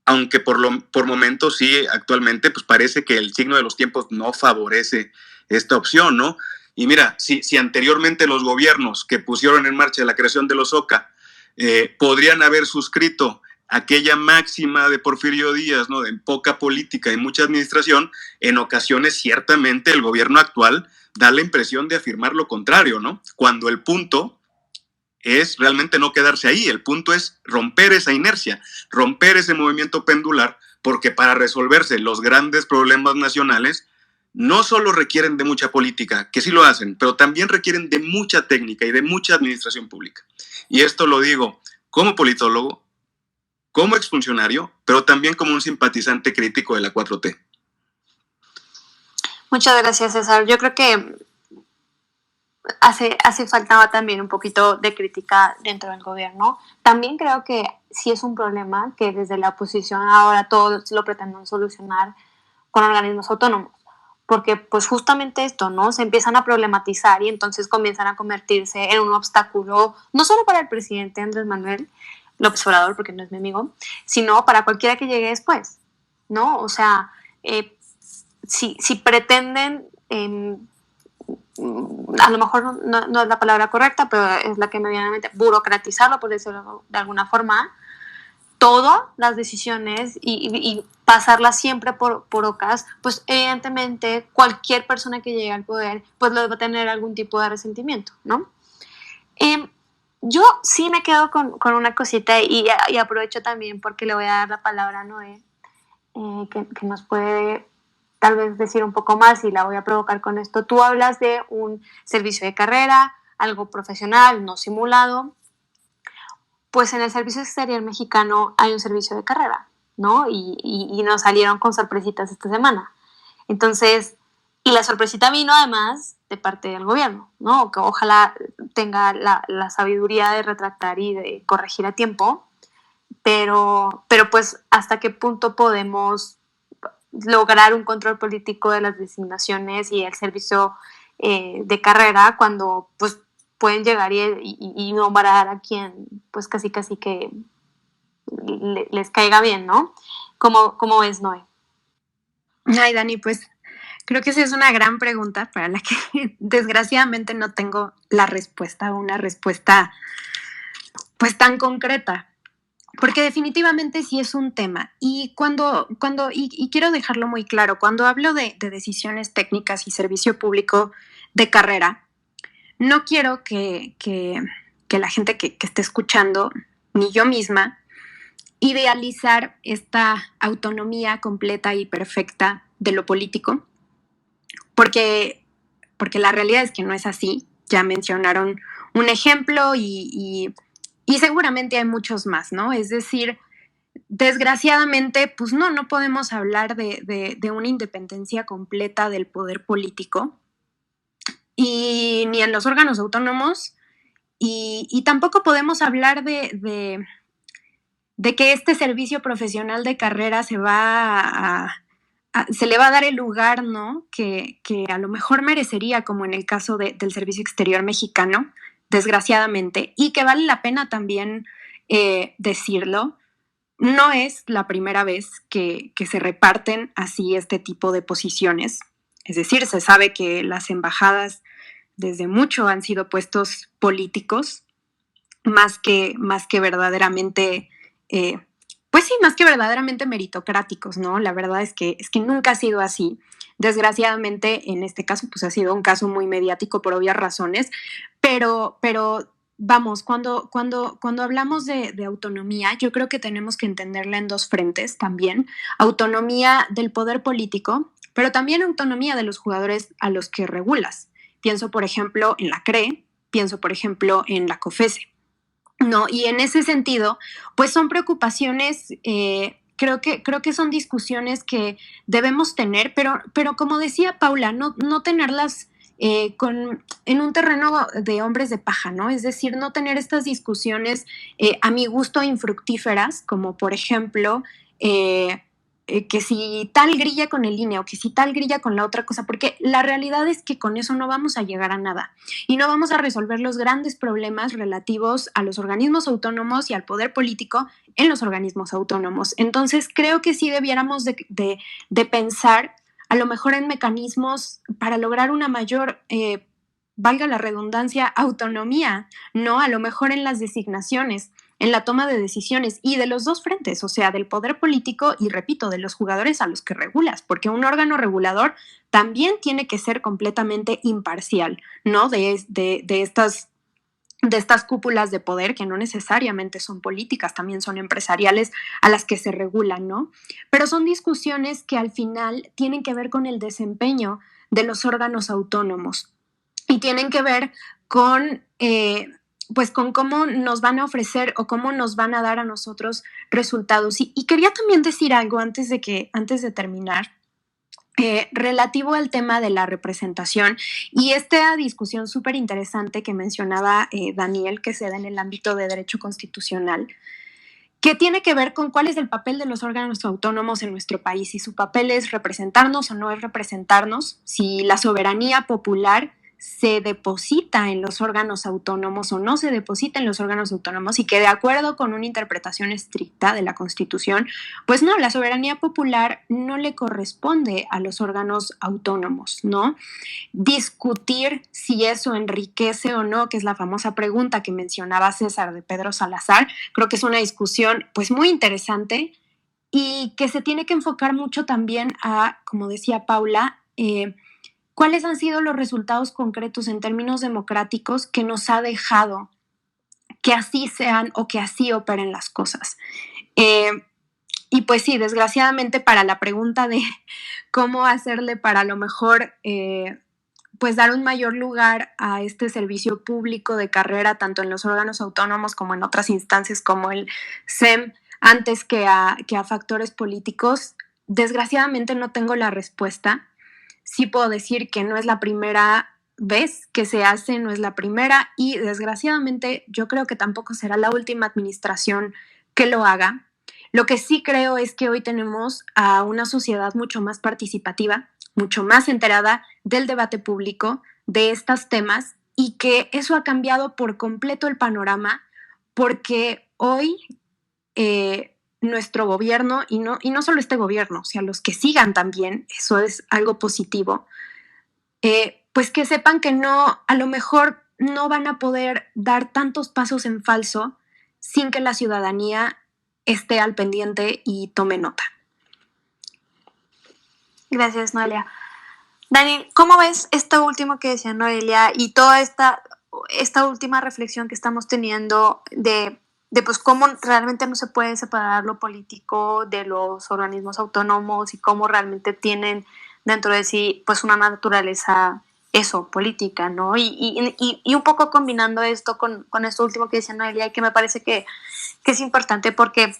aunque por momentos sí, actualmente, pues parece que el signo de los tiempos no favorece esta opción, ¿no? Y mira, si anteriormente los gobiernos que pusieron en marcha la creación de los OCA podrían haber suscrito aquella máxima de Porfirio Díaz, ¿no? De poca política y mucha administración, en ocasiones ciertamente el gobierno actual da la impresión de afirmar lo contrario, ¿no? Cuando el punto es realmente no quedarse ahí, el punto es romper esa inercia, romper ese movimiento pendular, porque para resolverse los grandes problemas nacionales no solo requieren de mucha política, que sí lo hacen, pero también requieren de mucha técnica y de mucha administración pública. Y esto lo digo como politólogo, como exfuncionario, pero también como un simpatizante crítico de la 4T. Muchas gracias, César. Yo creo que hace falta también un poquito de crítica dentro del gobierno. También creo que sí es un problema que desde la oposición ahora todos lo pretenden solucionar con organismos autónomos, porque pues justamente esto, ¿no? Se empiezan a problematizar y entonces comienzan a convertirse en un obstáculo, no solo para el presidente Andrés Manuel López Obrador, porque no es mi amigo, sino para cualquiera que llegue después, ¿no? O sea, si pretenden, a lo mejor no es la palabra correcta, pero es la que me viene a la mente, burocratizarlo, por decirlo de alguna forma, todas las decisiones y pasarlas siempre por OCAs, pues evidentemente cualquier persona que llegue al poder pues va a tener algún tipo de resentimiento, ¿no? Yo sí me quedo con una cosita y aprovecho también porque le voy a dar la palabra a Noé, que nos puede tal vez decir un poco más y la voy a provocar con esto. Tú hablas de un servicio de carrera, algo profesional, no simulado. Pues en el Servicio Exterior Mexicano hay un servicio de carrera, ¿no? Y nos salieron con sorpresitas esta semana. Entonces, y la sorpresita vino además de parte del gobierno, ¿no? Que ojalá tenga la sabiduría de retractar y de corregir a tiempo, pero pues hasta qué punto podemos lograr un control político de las designaciones y el servicio de carrera cuando pues pueden llegar y nombrar a quien pues casi que les caiga bien, ¿no? ¿Cómo ves, Noé? Ay, Dani, pues creo que esa es una gran pregunta para la que desgraciadamente no tengo la respuesta o una respuesta pues tan concreta, porque definitivamente sí es un tema. Y y quiero dejarlo muy claro, cuando hablo de decisiones técnicas y servicio público de carrera, no quiero que la gente que esté escuchando, ni yo misma, idealizar esta autonomía completa y perfecta de lo político, porque la realidad es que no es así. Ya mencionaron un ejemplo y seguramente hay muchos más, ¿no? Es decir, desgraciadamente, pues no podemos hablar de una independencia completa del poder político y ni en los órganos autónomos y tampoco podemos hablar de que este servicio profesional de carrera se le va a dar el lugar, ¿no? Que a lo mejor merecería, como en el caso del Servicio Exterior Mexicano, desgraciadamente, y que vale la pena también decirlo. No es la primera vez que se reparten así este tipo de posiciones. Es decir, se sabe que las embajadas desde mucho han sido puestos políticos, más que verdaderamente, pues sí, más que verdaderamente meritocráticos, ¿no? La verdad es que nunca ha sido así. Desgraciadamente, en este caso, pues ha sido un caso muy mediático por obvias razones, pero vamos, cuando hablamos de autonomía, yo creo que tenemos que entenderla en dos frentes también. Autonomía del poder político, pero también autonomía de los jugadores a los que regulas. Pienso, por ejemplo, en la CRE, pienso, por ejemplo, en la COFESE, ¿no? Y en ese sentido, pues son preocupaciones, creo que son discusiones que debemos tener, pero como decía Paula, no tenerlas en un terreno de hombres de paja, ¿no? Es decir, no tener estas discusiones a mi gusto infructíferas, como por ejemplo, que si tal grilla con el INE o que si tal grilla con la otra cosa, porque la realidad es que con eso no vamos a llegar a nada y no vamos a resolver los grandes problemas relativos a los organismos autónomos y al poder político en los organismos autónomos. Entonces, creo que sí debiéramos de pensar a lo mejor en mecanismos para lograr una mayor, valga la redundancia, autonomía, ¿no? A lo mejor en las designaciones, en la toma de decisiones y de los dos frentes, o sea, del poder político y, repito, de los jugadores a los que regulas, porque un órgano regulador también tiene que ser completamente imparcial, ¿no? De estas cúpulas de poder que no necesariamente son políticas, también son empresariales a las que se regulan, ¿no? Pero son discusiones que al final tienen que ver con el desempeño de los órganos autónomos y tienen que ver con, pues con cómo nos van a ofrecer o cómo nos van a dar a nosotros resultados. Y quería también decir algo antes de terminar. Relativo al tema de la representación y esta discusión súper interesante que mencionaba Daniel, que se da en el ámbito de derecho constitucional, que tiene que ver con cuál es el papel de los órganos autónomos en nuestro país, si su papel es representarnos o no es representarnos, si la soberanía popular se deposita en los órganos autónomos o no se deposita en los órganos autónomos y que de acuerdo con una interpretación estricta de la Constitución, pues no, la soberanía popular no le corresponde a los órganos autónomos, ¿no? Discutir si eso enriquece o no, que es la famosa pregunta que mencionaba César de Pedro Salazar, creo que es una discusión pues muy interesante y que se tiene que enfocar mucho también a, como decía Paula, ¿cuáles han sido los resultados concretos en términos democráticos que nos ha dejado que así sean o que así operen las cosas? Y pues sí, desgraciadamente para la pregunta de cómo hacerle para a lo mejor pues dar un mayor lugar a este servicio público de carrera, tanto en los órganos autónomos como en otras instancias como el SEM, antes que a factores políticos, desgraciadamente no tengo la respuesta. Sí puedo decir que no es la primera vez que se hace, no es la primera y desgraciadamente yo creo que tampoco será la última administración que lo haga. Lo que sí creo es que hoy tenemos a una sociedad mucho más participativa, mucho más enterada del debate público de estos temas y que eso ha cambiado por completo el panorama porque hoy nuestro gobierno, y no solo este gobierno, o sea, los que sigan también, eso es algo positivo, pues que sepan que no, a lo mejor no van a poder dar tantos pasos en falso sin que la ciudadanía esté al pendiente y tome nota. Gracias, Noelia. Daniel, ¿cómo ves esto último que decía Noelia y toda esta última reflexión que estamos teniendo de pues cómo realmente no se puede separar lo político de los organismos autónomos y cómo realmente tienen dentro de sí pues una naturaleza política, ¿no? Y un poco combinando esto con esto último que decía Noelia, que me parece que es importante porque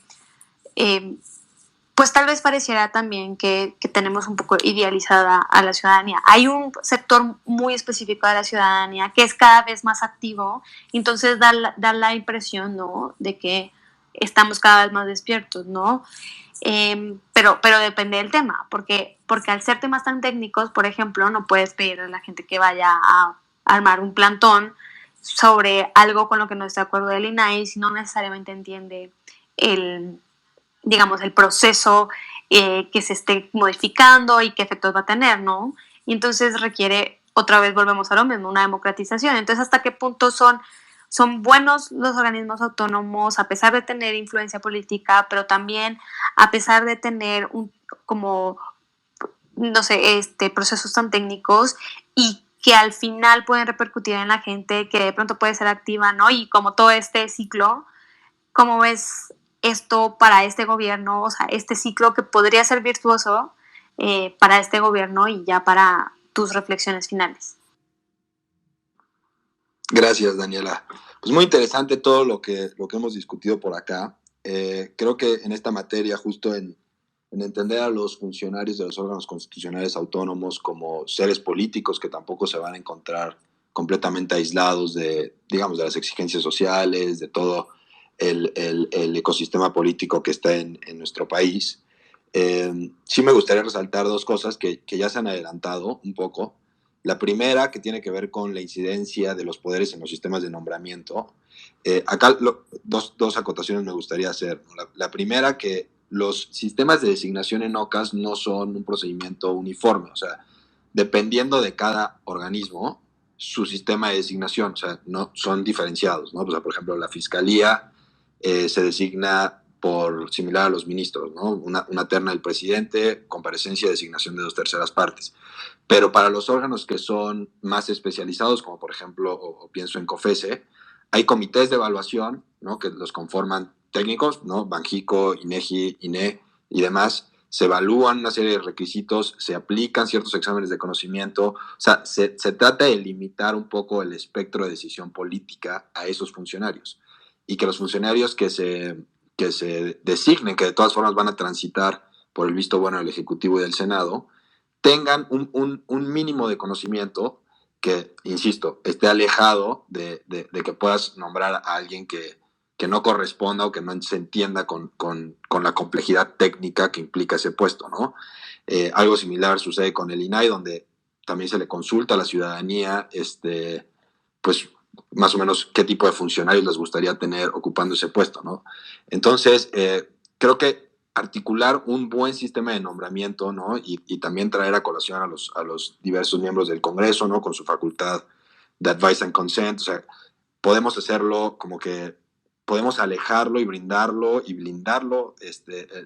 pues tal vez pareciera también que tenemos un poco idealizada a la ciudadanía. Hay un sector muy específico de la ciudadanía que es cada vez más activo, entonces da la impresión, ¿no?, de que estamos cada vez más despiertos, ¿no? Pero depende del tema, porque al ser temas tan técnicos, por ejemplo, no puedes pedirle a la gente que vaya a armar un plantón sobre algo con lo que no está de acuerdo del INAI si no necesariamente entiende digamos, el proceso que se esté modificando y qué efectos va a tener, ¿no? Y entonces requiere, otra vez volvemos a lo mismo, una democratización. Entonces, ¿hasta qué punto son buenos los organismos autónomos a pesar de tener influencia política, pero también a pesar de tener no sé, procesos tan técnicos y que al final pueden repercutir en la gente que de pronto puede ser activa, ¿no? Y como todo este ciclo, ¿cómo ves esto para este gobierno? O sea, este ciclo que podría ser virtuoso para este gobierno y ya para tus reflexiones finales. Gracias, Daniela. Pues muy interesante todo lo que hemos discutido por acá. Creo que en esta materia, justo en entender a los funcionarios de los órganos constitucionales autónomos como seres políticos que tampoco se van a encontrar completamente aislados de, digamos, de las exigencias sociales, de todo el ecosistema político que está en nuestro país. Sí me gustaría resaltar dos cosas que ya se han adelantado un poco. La primera, que tiene que ver con la incidencia de los poderes en los sistemas de nombramiento. Acá dos acotaciones me gustaría hacer. La primera, que los sistemas de designación en OCAS no son un procedimiento uniforme, o sea, dependiendo de cada organismo, su sistema de designación, o sea, no son diferenciados, ¿no? O sea, por ejemplo, la fiscalía se designa por similar a los ministros, ¿no? Una terna del presidente, comparecencia y designación de 2/3 partes. Pero para los órganos que son más especializados, como por ejemplo, o pienso en COFESE, hay comités de evaluación, ¿no?, que los conforman técnicos, ¿no?, Banjico, INEGI, INE y demás. Se evalúan una serie de requisitos, se aplican ciertos exámenes de conocimiento. O sea, se trata de limitar un poco el espectro de decisión política a esos funcionarios. Y que los funcionarios que se designen, que de todas formas van a transitar por el visto bueno del Ejecutivo y del Senado, tengan un mínimo de conocimiento que, insisto, esté alejado de que puedas nombrar a alguien que no corresponda o que no se entienda con la complejidad técnica que implica ese puesto, ¿no? Algo similar sucede con el INAI, donde también se le consulta a la ciudadanía, pues más o menos qué tipo de funcionarios les gustaría tener ocupando ese puesto, ¿no? Entonces, creo que articular un buen sistema de nombramiento, ¿no?, y también traer a colación a los diversos miembros del Congreso, ¿no?, con su facultad de advice and consent. O sea, podemos hacerlo como que podemos alejarlo y brindarlo y blindarlo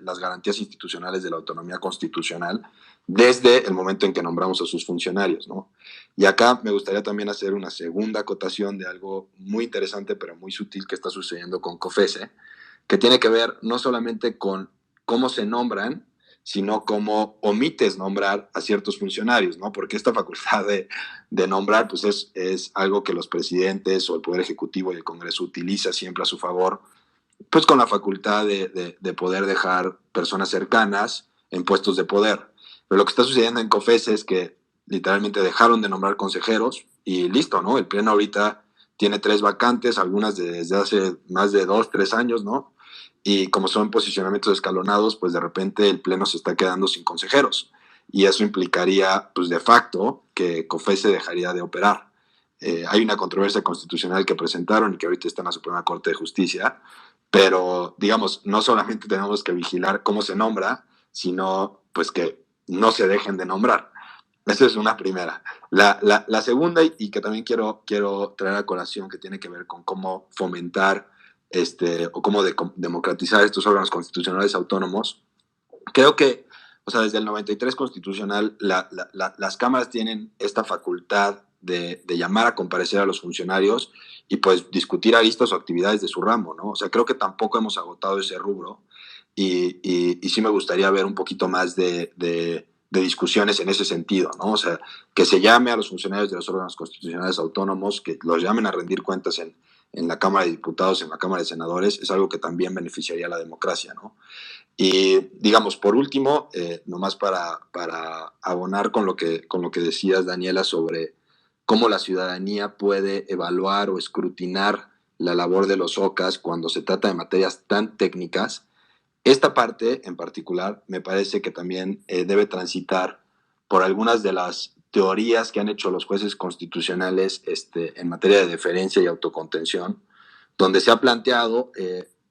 las garantías institucionales de la autonomía constitucional desde el momento en que nombramos a sus funcionarios, ¿no? Y acá me gustaría también hacer una segunda acotación de algo muy interesante pero muy sutil que está sucediendo con COFESE, que tiene que ver no solamente con cómo se nombran, sino cómo omites nombrar a ciertos funcionarios, ¿no? Porque esta facultad de nombrar, pues es algo que los presidentes o el Poder Ejecutivo y el Congreso utiliza siempre a su favor, pues con la facultad de poder dejar personas cercanas en puestos de poder. Pero lo que está sucediendo en COFESE es que literalmente dejaron de nombrar consejeros y listo, ¿no? El Pleno ahorita tiene 3 vacantes, algunas desde hace más de 2, 3 años, ¿no? Y como son posicionamientos escalonados, pues de repente el Pleno se está quedando sin consejeros. Y eso implicaría, pues de facto, que COFESE dejaría de operar. Hay una controversia constitucional que presentaron y que ahorita está en la Suprema Corte de Justicia, pero, digamos, no solamente tenemos que vigilar cómo se nombra, sino, pues, que no se dejen de nombrar. Esa es una primera. La segunda, y que también quiero traer a colación, que tiene que ver con cómo fomentar o cómo democratizar estos órganos constitucionales autónomos. Creo que, o sea, desde el 93 constitucional, las cámaras tienen esta facultad de llamar a comparecer a los funcionarios y pues discutir aristas o actividades de su ramo, ¿no? O sea, creo que tampoco hemos agotado ese rubro y sí me gustaría ver un poquito más de discusiones en ese sentido, ¿no? O sea, que se llame a los funcionarios de los órganos constitucionales autónomos, que los llamen a rendir cuentas en en la Cámara de Diputados, en la Cámara de Senadores, es algo que también beneficiaría a la democracia, ¿no? Y digamos, por último, nomás para abonar con lo que decías, Daniela, sobre cómo la ciudadanía puede evaluar o escrutinar la labor de los OCAS cuando se trata de materias tan técnicas. Esta parte en particular me parece que también debe transitar por algunas de las teorías que han hecho los jueces constitucionales en materia de deferencia y autocontención, donde se ha planteado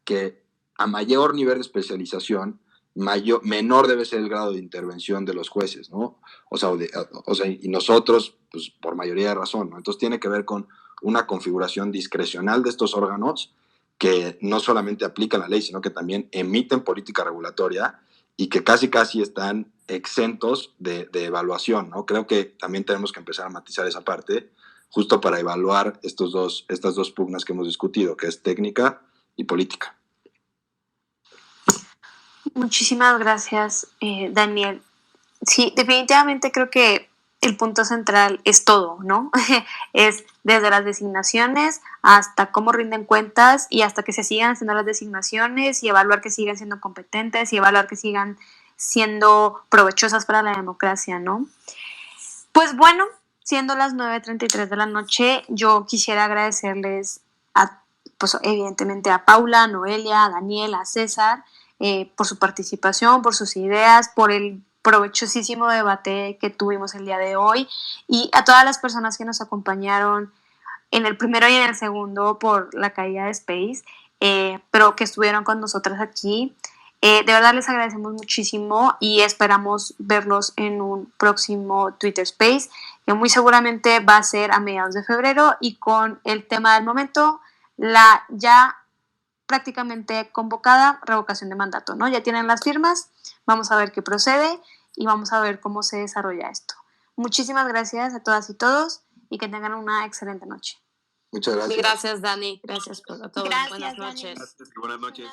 que a mayor nivel de especialización, menor debe ser el grado de intervención de los jueces, ¿no? O sea, y nosotros, pues por mayoría de razón, ¿no? Entonces tiene que ver con una configuración discrecional de estos órganos que no solamente aplican la ley, sino que también emiten política regulatoria y que casi están exentos de evaluación, ¿no? Creo que también tenemos que empezar a matizar esa parte, justo para evaluar estas dos pugnas que hemos discutido, que es técnica y política. Muchísimas gracias, Daniel. Sí, definitivamente creo que el punto central es todo, ¿no? Es desde las designaciones hasta cómo rinden cuentas y hasta que se sigan haciendo las designaciones y evaluar que sigan siendo competentes y evaluar que sigan siendo provechosas para la democracia, ¿no? Pues bueno, siendo las 9:33 de la noche, yo quisiera agradecerles pues evidentemente a Paula, a Noelia, a Daniel, a César, por su participación, por sus ideas, por el provechosísimo debate que tuvimos el día de hoy y a todas las personas que nos acompañaron en el primero y en el segundo por la caída de Space, pero que estuvieron con nosotras aquí. De verdad les agradecemos muchísimo y esperamos verlos en un próximo Twitter Space, que muy seguramente va a ser a mediados de febrero y con el tema del momento, la ya prácticamente convocada revocación de mandato, ¿no? Ya tienen las firmas, vamos a ver qué procede y vamos a ver cómo se desarrolla esto. Muchísimas gracias a todas y todos y que tengan una excelente noche. Muchas gracias. Gracias, Dani. Gracias por todo. Gracias, Buenas Dani. noches. Gracias y buenas noches.